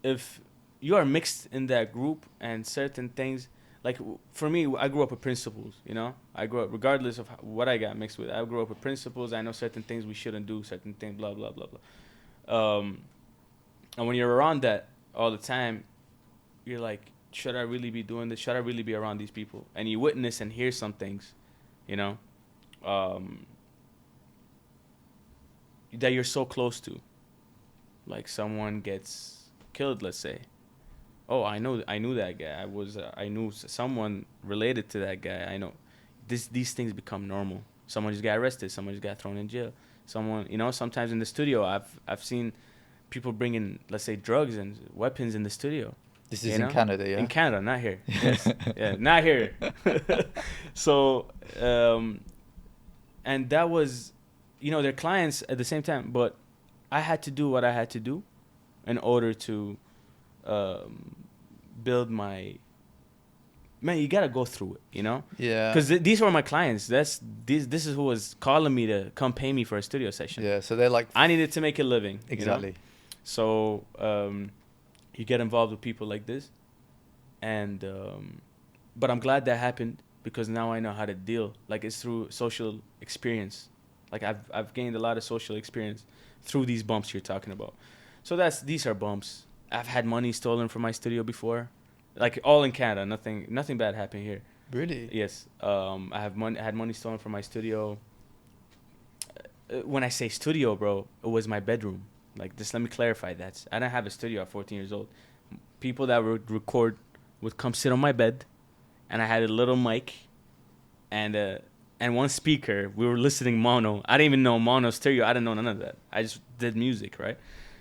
if you are mixed in that group and certain things, like for me, I grew up with principles, you know? I grew up, regardless of what I got mixed with, I grew up with principles. I know certain things we shouldn't do, certain things, blah, blah, blah, blah. And when you're around that all the time, you're like, should I really be doing this? Should I really be around these people? And you witness and hear some things, you know, that you're so close to. Like someone gets killed, let's say. Oh, I knew that guy. I knew someone related to that guy. I know. These things become normal. Someone just got arrested. Someone just got thrown in jail. Someone, you know, sometimes in the studio, I've seen people bringing, let's say, drugs and weapons in the studio. This is in Canada, yeah? In Canada, not here. Yes. Yeah, not here. So, and that was, you know, their clients at the same time, but I had to do what I had to do in order to build my... Man, you got to go through it, you know? Yeah. Because these were my clients. This is who was calling me to come pay me for a studio session. Yeah, so they're like... I needed to make a living. Exactly. You know? So, you get involved with people like this, and but I'm glad that happened because now I know how to deal. Like it's through social experience. Like I've gained a lot of social experience through these bumps you're talking about. So these are bumps. I've had money stolen from my studio before, like all in Canada. Nothing bad happened here. Really? Yes. I had money stolen from my studio. When I say studio, bro, it was my bedroom. Like, just let me clarify that. I didn't have a studio at 14 years old. People that would record would come sit on my bed, and I had a little mic and one speaker. We were listening mono. I didn't even know mono stereo. I didn't know none of that. I just did music, right?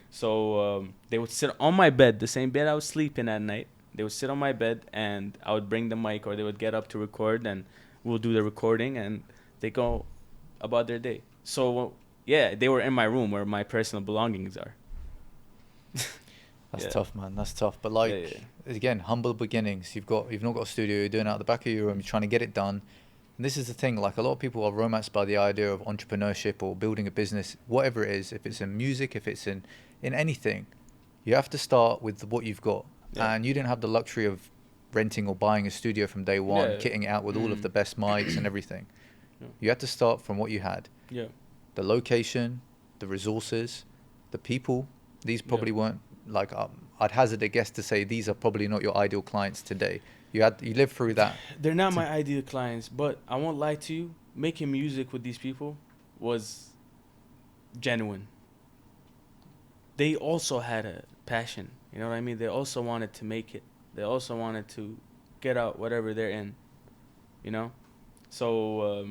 So they would sit on my bed, the same bed I was sleeping at night. They would sit on my bed, and I would bring the mic, or they would get up to record, and we'll do the recording, and they go about their day. So yeah, they were in my room where my personal belongings are. That's Yeah. tough, man. That's tough. But like, Yeah. again, humble beginnings. You've not got a studio. You're doing it out the back of your room. You're trying to get it done. And this is the thing. Like, a lot of people are romanced by the idea of entrepreneurship or building a business, whatever it is. If it's in music, if it's in anything, you have to start with what you've got. Yeah. And you didn't have the luxury of renting or buying a studio from day one, Yeah. kitting it out with all of the best mics and everything. Yeah. You had to start from what you had. Yeah. The location, the resources, the people. These probably weren't like. I'd hazard a guess to say these are probably not your ideal clients today. You lived through that. They're not my ideal clients, but I won't lie to you. Making music with these people was genuine. They also had a passion. You know what I mean? They also wanted to make it. They also wanted to get out whatever they're in. You know? So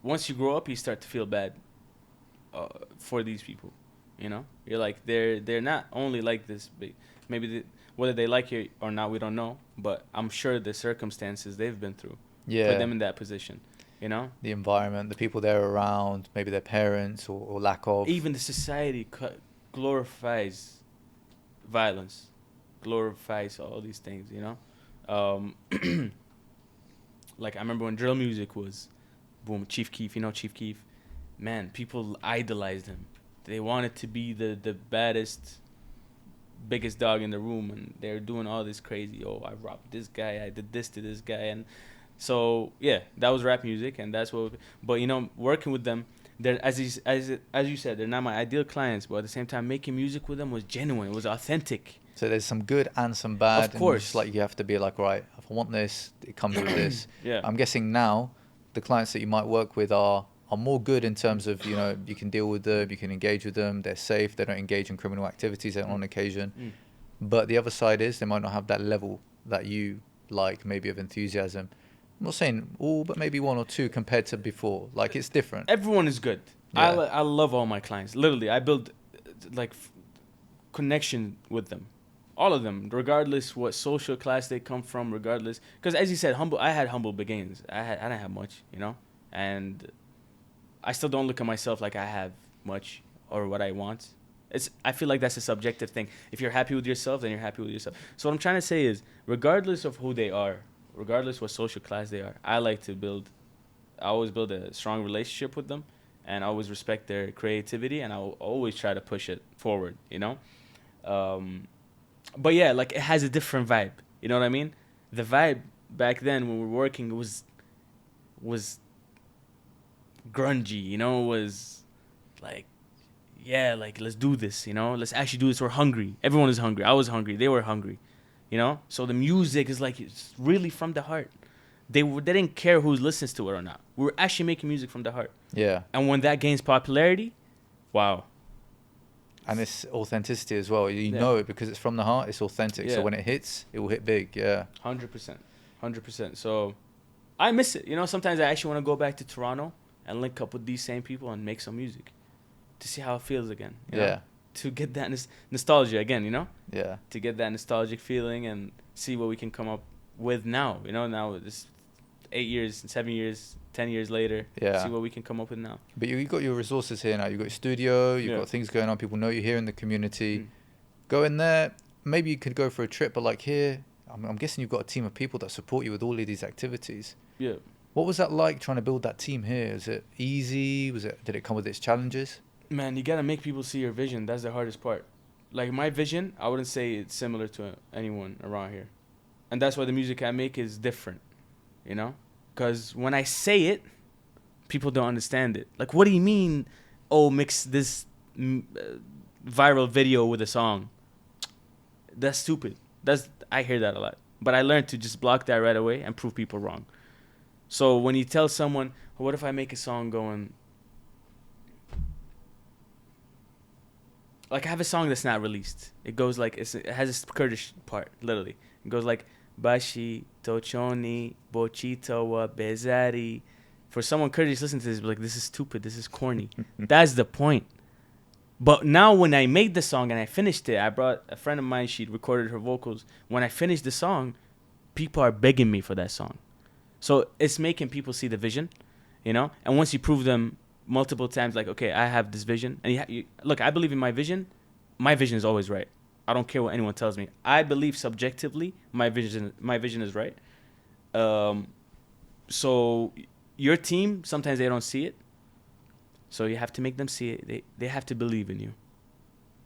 once you grow up, you start to feel bad for these people. You know? You're like, they're not only like this. Maybe whether they like it or not, we don't know. But I'm sure the circumstances they've been through put them in that position. You know? The environment, the people they're around, maybe their parents or lack of. Even the society glorifies violence, glorifies all these things, you know? Like, I remember when drill music was boom, Chief Keef, you know Chief Keef? Man, people idolized him. They wanted to be the baddest, biggest dog in the room, and they're doing all this crazy, oh, I robbed this guy, I did this to this guy, and so, yeah, that was rap music, and that's what, but, you know, working with them, they're, as you said, they're not my ideal clients, but at the same time, making music with them was genuine, it was authentic. So there's some good and some bad. Of course. And just like you have to be like, right, if I want this, it comes with this. Yeah. I'm guessing now the clients that you might work with are more good in terms of, you know, you can deal with them, you can engage with them, they're safe, they don't engage in criminal activities on occasion. But the other side is they might not have that level that you like, maybe of enthusiasm. I'm not saying all, but maybe one or two compared to before. Like, it's different. Everyone is good. Yeah. I love all my clients. Literally, I build like connection with them. All of them, regardless what social class they come from, regardless. Because as you said, I had humble beginnings. I didn't have much, you know? And I still don't look at myself like I have much or what I want. I feel like that's a subjective thing. If you're happy with yourself, then you're happy with yourself. So what I'm trying to say is, regardless of who they are, regardless what social class they are, I always build a strong relationship with them, and I always respect their creativity, and I'll always try to push it forward, you know? But yeah, like, it has a different vibe. You know what I mean? The vibe back then when we were working was grungy, you know? Was like, yeah, like, let's do this, you know? Let's actually do this. We're hungry. Everyone is hungry. I was hungry. They were hungry, you know? So the music is like, it's really from the heart. They didn't care who listens to it or not. We were actually making music from the heart. Yeah. And when that gains popularity, wow. And it's authenticity as well. You know it because it's from the heart. It's authentic. Yeah. So when it hits, it will hit big. Yeah. 100%. So I miss it. You know, sometimes I actually want to go back to Toronto and link up with these same people and make some music to see how it feels again. You know? To get that nostalgia again, you know? Yeah. To get that nostalgic feeling and see what we can come up with now. You know, now this 8 years, 7 years, 10 years later. Yeah. See what we can come up with now. But you got your resources here now. You've got your studio. You've got things going on. People know you here in the community. Go in there. Maybe you could go for a trip, but like here, I'm guessing you've got a team of people that support you with all of these activities. Yeah. What was that like trying to build that team here? Is it easy? Did it come with its challenges? Man, you got to make people see your vision. That's the hardest part. Like, my vision, I wouldn't say it's similar to anyone around here. And that's why the music I make is different, you know? Because when I say it, people don't understand it. Like, what do you mean, oh, mix this viral video with a song? That's stupid. I hear that a lot. But I learned to just block that right away and prove people wrong. So when you tell someone, what if I make a song going... Like, I have a song that's not released. It goes like, it has a Kurdish part, literally. It goes like, Bashi, Tochoni, Bochito, wa Bezari. For someone Kurdish listening to this, be like, this is stupid, this is corny. That's the point. But now when I made the song and I finished it, I brought a friend of mine. She recorded her vocals. When I finished the song, people are begging me for that song. So it's making people see the vision, you know. And once you prove them multiple times, like, okay, I have this vision, and look, I believe in my vision. My vision is always right. I don't care what anyone tells me. I believe subjectively my vision is right. So your team, sometimes they don't see it. So you have to make them see it. They have to believe in you.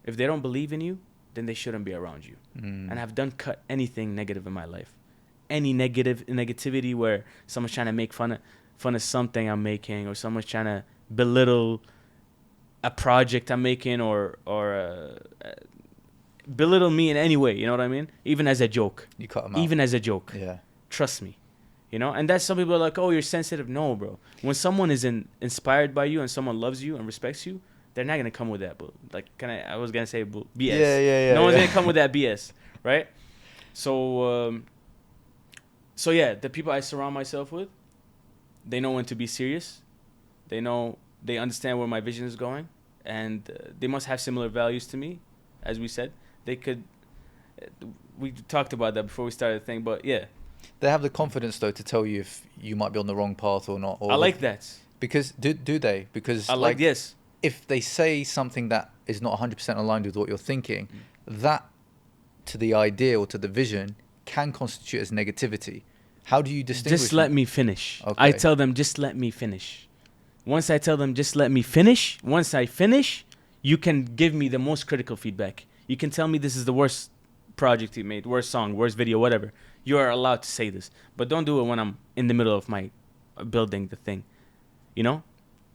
If they don't believe in you, then they shouldn't be around you. And I've done cut anything negative in my life. Any negativity where someone's trying to make fun of something I'm making, or someone's trying to belittle a project I'm making, or belittle me in any way, you know what I mean? Even as a joke. You cut them out. Even as a joke. Yeah. Trust me. You know? And that's, some people are like, oh, you're sensitive. No, bro. When someone is inspired by you and someone loves you and respects you, they're not going to come with that. But like, I was going to say BS. Yeah. No one's going to come with that BS. Right? So yeah, the people I surround myself with, they know when to be serious. They understand where my vision is going. And they must have similar values to me. As we said, we talked about that before we started the thing, but yeah. They have the confidence, though, to tell you if you might be on the wrong path or not. Or I like that. Because, do they? Because, yes. If they say something that is not 100% aligned with what you're thinking, that, to the idea or to the vision, can constitute as negativity. How do you distinguish? Just let me finish. Okay. I tell them, just let me finish. Once I tell them, just let me finish, once I finish, you can give me the most critical feedback. You can tell me this is the worst project you made, worst song, worst video, whatever. You are allowed to say this. But don't do it when I'm in the middle of my building the thing. You know?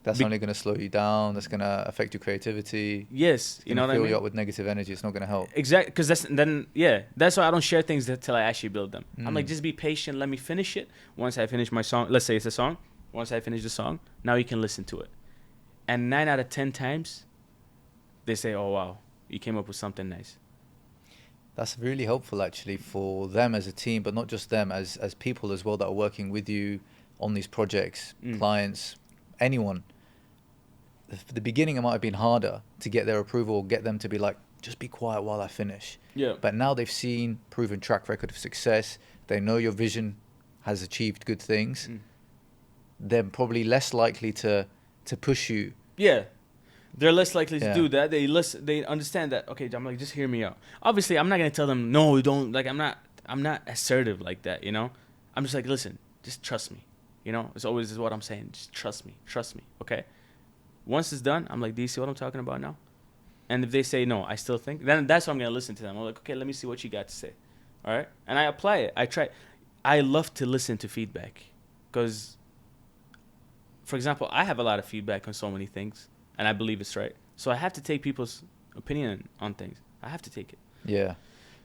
That's only going to slow you down. That's going to affect your creativity. Yes. You know what I mean? Fill you up with negative energy. It's not going to help. Exactly. Because that's why I don't share things until I actually build them. I'm like, just be patient. Let me finish it. Once I finish my song, let's say it's a song. Once I finish the song, now you can listen to it. And 9 out of 10 times, they say, oh, wow, you came up with something nice. That's really helpful, actually, for them as a team, but not just them, as people as well that are working with you on these projects, clients, anyone. The beginning, it might have been harder to get their approval, get them to be like, just be quiet while I finish. Yeah. But now they've seen proven track record of success. They know your vision has achieved good things. They're probably less likely to push you. Yeah. They're less likely to do that. They understand that, okay, I'm like, just hear me out. Obviously, I'm not going to tell them, no, don't, like, I'm not assertive like that, you know? I'm just like, listen, just trust me. You know, it's always what I'm saying. Just trust me, okay? Once it's done, I'm like, do you see what I'm talking about now? And if they say no, I still think, then that's when I'm going to listen to them. I'm like, okay, let me see what you got to say. All right? And I apply it. I try. I love to listen to feedback because, for example, I have a lot of feedback on so many things, and I believe it's right. So I have to take people's opinion on things. I have to take it. Yeah.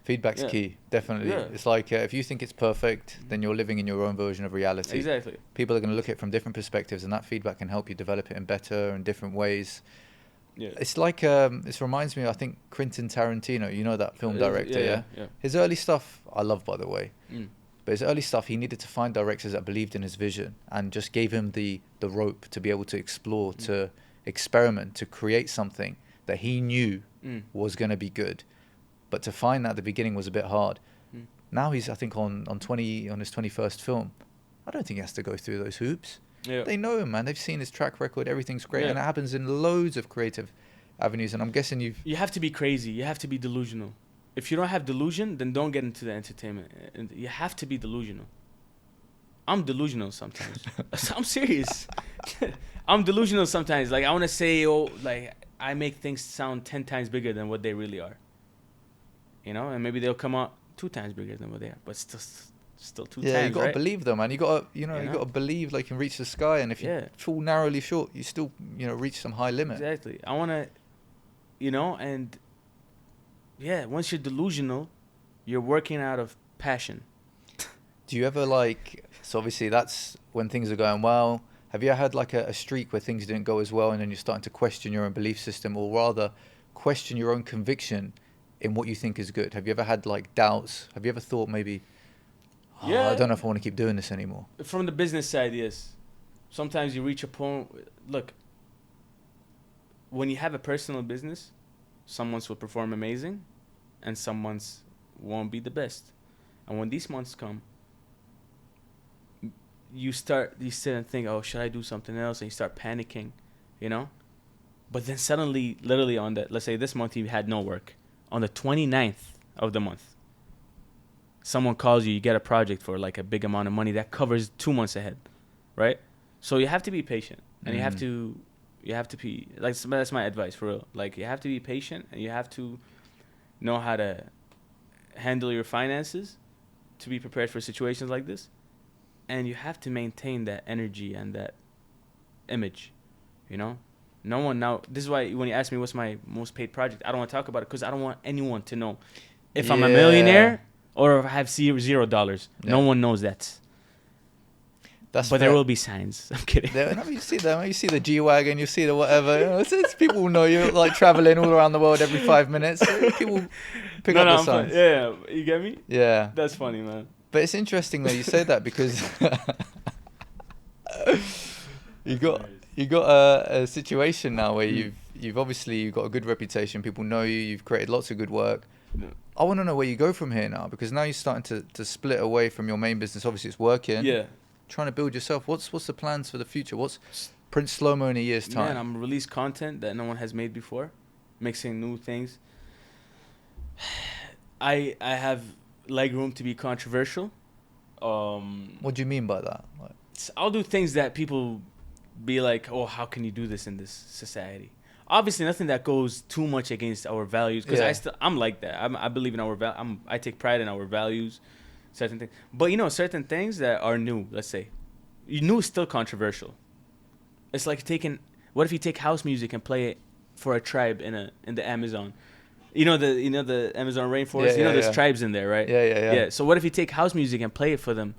Feedback's key, definitely. Yeah. It's like if you think it's perfect, then you're living in your own version of reality. Exactly. People are going to look at it from different perspectives, and that feedback can help you develop it in better and different ways. Yeah. It's like, this reminds me, I think, Quentin Tarantino, you know that film director, yeah? His early stuff, I love, by the way. But his early stuff, he needed to find directors that believed in his vision and just gave him the rope to be able to explore, to experiment, to create something that he knew was going to be good. But to find that at the beginning was a bit hard. Now he's, I think, on his 21st film. I don't think he has to go through those hoops. Yeah. They know him, man. They've seen his track record. Everything's great. And it happens in loads of creative avenues. And I'm guessing You have to be crazy. You have to be delusional. If you don't have delusion, then don't get into the entertainment. And you have to be delusional. I'm delusional sometimes. I'm serious. I'm delusional sometimes. Like, I want to say, I make things sound 10 times bigger than what they really are. You know, and maybe they'll come out 2 times bigger than what they are, but still 2 times. Yeah, you got to right? believe them, man. You got to, you got to believe like you can reach the sky, and if you fall narrowly short, you still, reach some high limit. Exactly. I want to, and once you're delusional, you're working out of passion. Do you ever so obviously that's when things are going well. Have you ever had like a streak where things didn't go as well, and then you're starting to question your own belief system, or rather question your own conviction in what you think is good? Have you ever had like doubts? Have you ever thought maybe, I don't know if I want to keep doing this anymore? From the business side, yes. Sometimes you reach a point. Look, when you have a personal business, some months will perform amazing, and some months won't be the best. And when these months come, you sit and think, oh, should I do something else? And you start panicking, you know. But then suddenly, literally on the, let's say this month you had no work, on the 29th of the month, someone calls you, you get a project for like a big amount of money that covers 2 months ahead, right? So you have to be patient, and you have to be like, that's my advice for real. Like, you have to be patient, and you have to know how to handle your finances to be prepared for situations like this, and you have to maintain that energy and that image, you know. No one now. This is why when you ask me what's my most paid project, I don't want to talk about it because I don't want anyone to know if I'm a millionaire or if I have $0. Yeah. No one knows that. But there will be signs. I'm kidding. You see them. You see the G-Wagon. You see the whatever. You know, it's people will know you're like traveling all around the world every 5 minutes. People pick up the signs. Yeah, you get me? Yeah. That's funny, man. But it's interesting that you say that because you got a situation now where you've obviously got a good reputation. People know you. You've created lots of good work. I want to know where you go from here now, because now you're starting to split away from your main business. Obviously, it's working. Yeah. Trying to build yourself. What's the plans for the future? What's Prince Slomo in a year's time? Man, I'm release content that no one has made before, mixing new things. I have leg room to be controversial. What do you mean by that? Like, I'll do things that people be like, oh, how can you do this in this society? Obviously, nothing that goes too much against our values, because I'm like that. I believe in I take pride in our values, certain things. But you know, certain things that are new. Let's say, new is still controversial. It's like what if you take house music and play it for a tribe in the Amazon? You know the Amazon rainforest. There's tribes in there, right? Yeah. So what if you take house music and play it for them?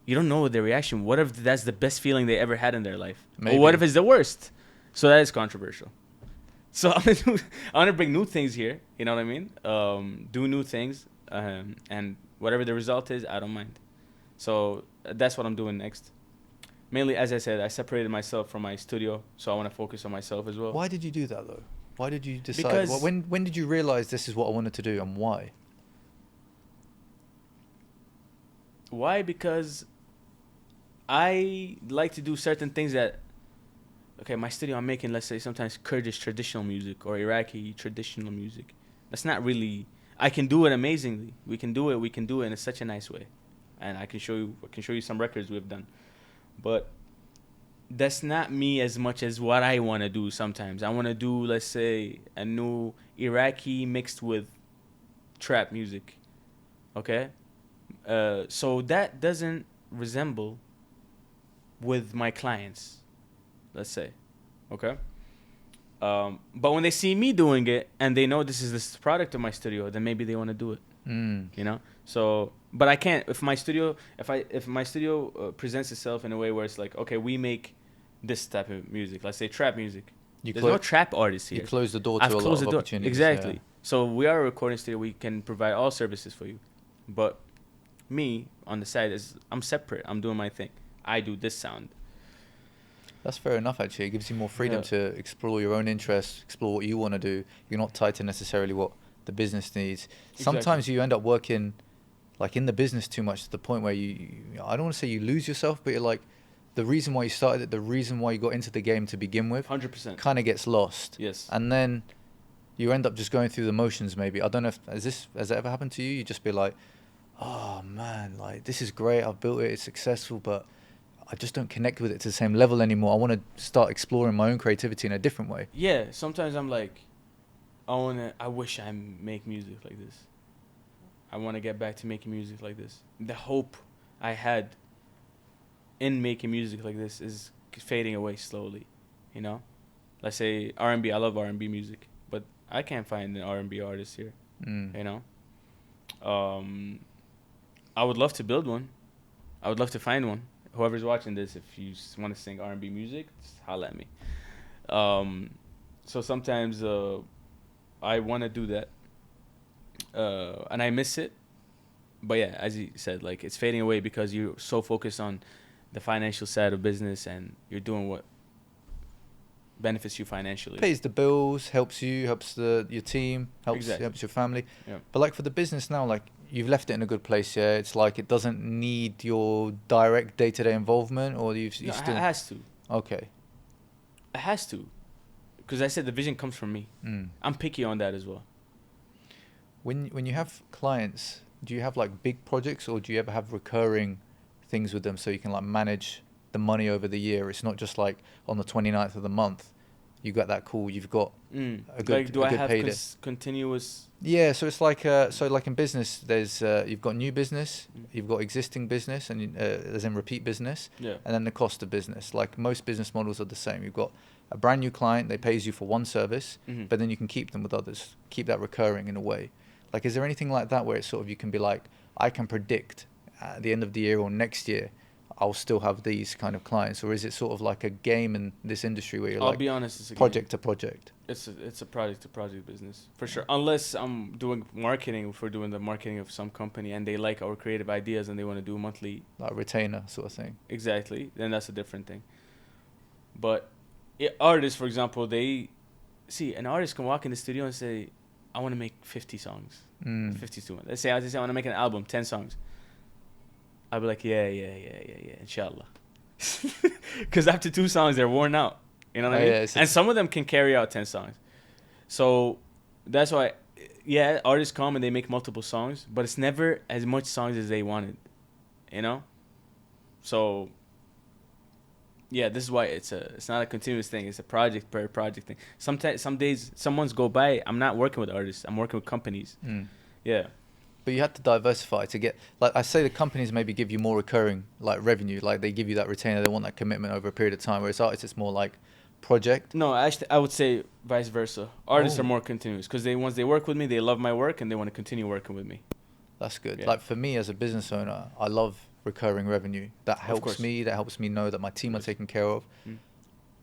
You don't know their reaction. What if that's the best feeling they ever had in their life? Maybe. Or what if it's the worst? So that is controversial. So I want to bring new things here. You know what I mean? Do new things, and whatever the result is, I don't mind. So that's what I'm doing next. Mainly, as I said, I separated myself from my studio, so I want to focus on myself as well. Why did you do that though? Why did you decide? Because when did you realize this is what I wanted to do, and why? Why? Because I like to do certain things that. Okay, my studio, I'm making, let's say, sometimes Kurdish traditional music or Iraqi traditional music. That's not really. I can do it amazingly. We can do it in such a nice way, and I can show you some records we've done, but that's not me as much as what I want to do. Sometimes I want to do, let's say, a new Iraqi mixed with trap music. Okay, so that doesn't resemble with my clients, let's say. Okay. But when they see me doing it and they know this is this product of my studio, then maybe they want to do it. You know. So, but I can't. If my studio presents itself in a way where it's like, okay, we make this type of music. Let's say trap music. There's no trap artists here. You close the door to a lot of opportunities. Exactly. Yeah. So we are a recording studio. We can provide all services for you. But me on the side I'm separate. I'm doing my thing. I do this sound. That's fair enough, actually. It gives you more freedom to explore your own interests, explore what you want to do. You're not tied to necessarily what the business needs. Exactly. Sometimes you end up working like in the business too much to the point where you I don't want to say you lose yourself, but you're like, the reason why you started it, the reason why you got into the game to begin with, 100% kind of gets lost. Yes. And then you end up just going through the motions, maybe. I don't know if, has that ever happened to you? You just be like, oh man, like this is great, I've built it, it's successful, but I just don't connect with it to the same level anymore. I want to start exploring my own creativity in a different way. Yeah, sometimes I'm like, I wish I make music like this. I want to get back to making music like this. The hope I had in making music like this is fading away slowly, you know? Let's say R&B, I love R&B music, but I can't find an R&B artist here, you know? I would love to build one. I would love to find one. Whoever's watching this, if you want to sing R&B music, just holla at me. So sometimes I want to do that, and I miss it. But yeah, as you said, like it's fading away because you're so focused on the financial side of business, and you're doing what benefits you financially. Pays the bills, helps you, helps your team, Exactly. helps your family. Yeah. But like for the business now, like you've left it in a good place. Yeah, it's like it doesn't need your direct day-to-day involvement, or you No, still it has to. okay. It has to, because I said the vision comes from me. Mm. I'm picky on that as well. When you have clients, do you have like big projects, or do you ever have recurring things with them so you can like manage the money over the year? It's not just like on the 29th of the month you got that call, you've got a good Like, do a I good have payday. continuous? Yeah, so it's like so like in business, there's you've got new business, you've got existing business, and as in repeat business, Yeah. and then the cost of business. Like most business models are the same. You've got a brand new client, they pays you for one service, Mm-hmm. but then you can keep them with others, keep that recurring in a way. Like, is there anything like that where it's sort of you can be like, I can predict at the end of the year or next year, I'll still have these kind of clients, or is it sort of like a game in this industry where you're I'll like be honest, it's a project game. to project? It's a project to project business for sure. Unless I'm doing marketing, if we're doing the marketing of some company and they like our creative ideas and they want to do monthly, Like retainer sort of thing. exactly, then that's a different thing. But artists, for example, they see an artist can walk in the studio and say, I want to make 50 songs, 52. Let's say I want to make an album, 10 songs. I'll be like, yeah, inshallah. Because after 2 songs, they're worn out. You know what I mean? Yeah, And some of them can carry out 10 songs. So that's why, yeah, artists come and they make multiple songs, but it's never as much songs as they wanted. You know? So yeah, this is why it's not a continuous thing. It's a project per project thing. Sometimes, some days, some months go by, I'm not working with artists. I'm working with companies. Yeah. But you had to diversify to get, like I say, the companies maybe give you more recurring like revenue, like they give you that retainer, they want that commitment over a period of time. Whereas artists, it's more like project. No, actually, I would say vice versa. Artists are Oh. more continuous because once they work with me, they love my work and they want to continue working with me. That's good. Yeah. Like for me as a business owner, I love recurring revenue. That Of helps course. me. That helps me know that my team are course. taken care of. Mm.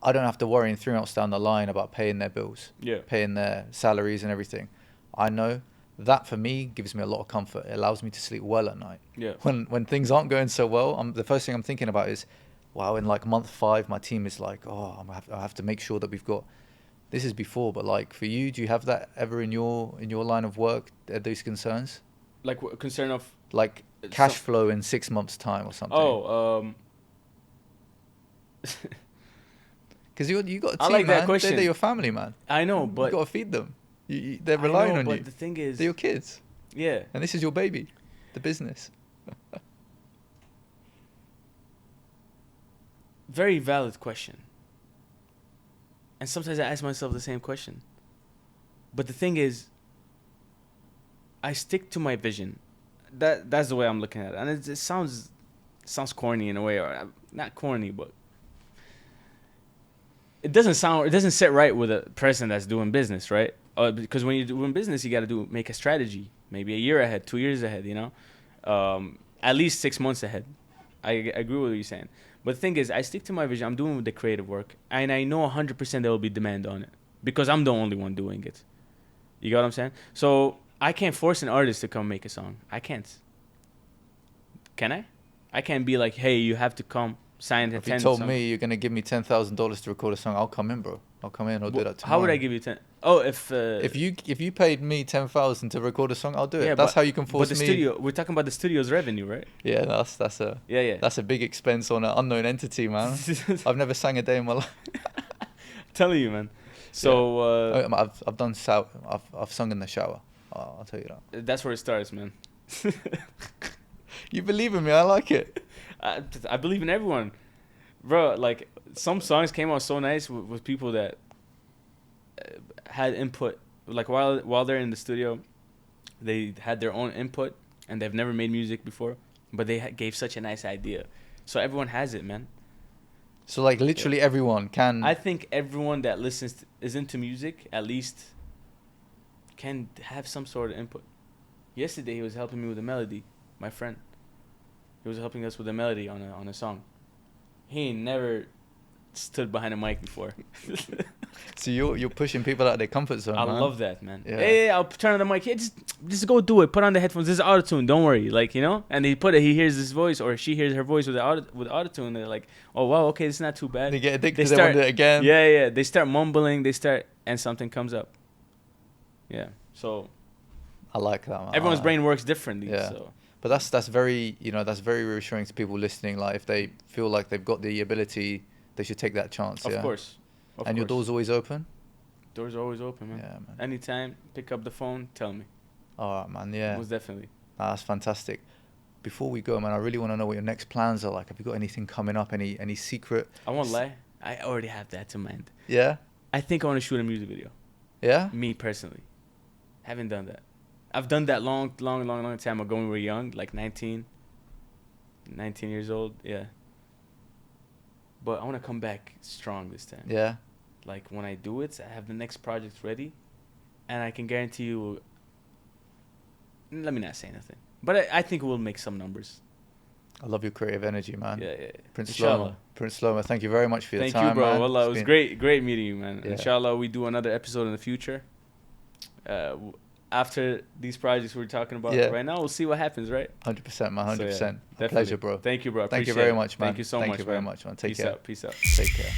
I don't have to worry in 3 months down the line about paying their bills, Yeah. paying their salaries and everything. I know that for me gives me a lot of comfort. It allows me to sleep well at night. Yeah. When things aren't going so well, the first thing I'm thinking about is, wow, in like month 5, my team is like, oh, I have to make sure that we've got. This is before, but like for you, do you have that ever in your line of work? Those concerns, Like concern of like cash flow in 6 months' time or something. Because you got a team, I like that man. question. They're your family, man. I know, You but got to feed them. They're relying on but you. the thing is, They're your kids, yeah, and this is your baby, the business. very valid question. And sometimes I ask myself the same question. But the thing is, I stick to my vision. That's the way I'm looking at it. And it sounds corny in a way, or not corny, but it doesn't sit right with a person that's doing business, right? Because when you're doing business, you got to make a strategy, maybe a year ahead, 2 years ahead, you know, at least 6 months ahead. I agree with what you're saying. But the thing is, I stick to my vision. I'm doing the creative work, and I know 100% there will be demand on it because I'm the only one doing it. You got what I'm saying? So I can't force an artist to come make a song. I can't. Can I? I can't be like, hey, you have to come sign a If 10 you told song. me you're gonna give me $10,000 to record a song, I'll come in, bro. I'll come in. I'll do that tomorrow. How would I give you 10? Oh, if you paid me 10,000 to record a song, I'll do it. yeah, That's how you can force but the me. studio, we're talking about the studio's revenue, right? Yeah, that's a big expense on an unknown entity, man. I've never sang a day in my life. Telling you, man. So I've done I've sung in the shower. I'll tell you that. that's where it starts, man. You believe in me? I like it. I believe in everyone, bro. Like some songs came out so nice with people that had input. Like while they're in the studio, they had their own input, and they've never made music before, but they gave such a nice idea. So everyone has it, man. So like literally everyone can. I think everyone that listens is into music at least can have some sort of input. Yesterday he was helping me with a melody, my friend. He was helping us with a melody on a song. He ain't never stood behind a mic before. So you're pushing people out of their comfort zone, I man. love that, man. Yeah. Hey, I'll turn on the mic. Hey, just go do it. Put on the headphones. This is autotune. Don't worry. Like, you know? And he hears his voice, or she hears her voice with autotune. And they're like, oh, wow, okay, it's not too bad. They get addicted. They want to do it again. Yeah. They start mumbling. And something comes up. Yeah. So I like that, man. everyone's brain works differently. Yeah. So. But that's very, that's very reassuring to people listening. Like, if they feel like they've got the ability, they should take that chance. Of course. And your door's always open? Doors are always open, man. Yeah, man. Anytime, pick up the phone, tell me. All right, man. Yeah. Most definitely. That's fantastic. Before we go, man, I really want to know what your next plans are like. Have you got anything coming up? Any secret? I won't lie. I already have that in mind. Yeah? I think I want to shoot a music video. Yeah? Me, personally. Haven't done that. I've done that long time ago when we were young, like 19 years old. Yeah. But I want to come back strong this time. Yeah? Like, when I do it, I have the next project ready. And I can guarantee you... Let me not say nothing. But I think we'll make some numbers. I love your creative energy, man. Yeah. Prince Inshallah. Slomo, thank you very much for your time, Thank you, bro. man. Wallah, it was great meeting you, man. Yeah. Inshallah, we do another episode in the future. After these projects we're talking about right now, we'll see what happens, right? 100%, man. 100%. So, yeah, Pleasure, bro. Thank you, bro. Thank you very much, man. Thank you so much, Thank you very man. much, man. Take Peace care. out. Peace out. Take care.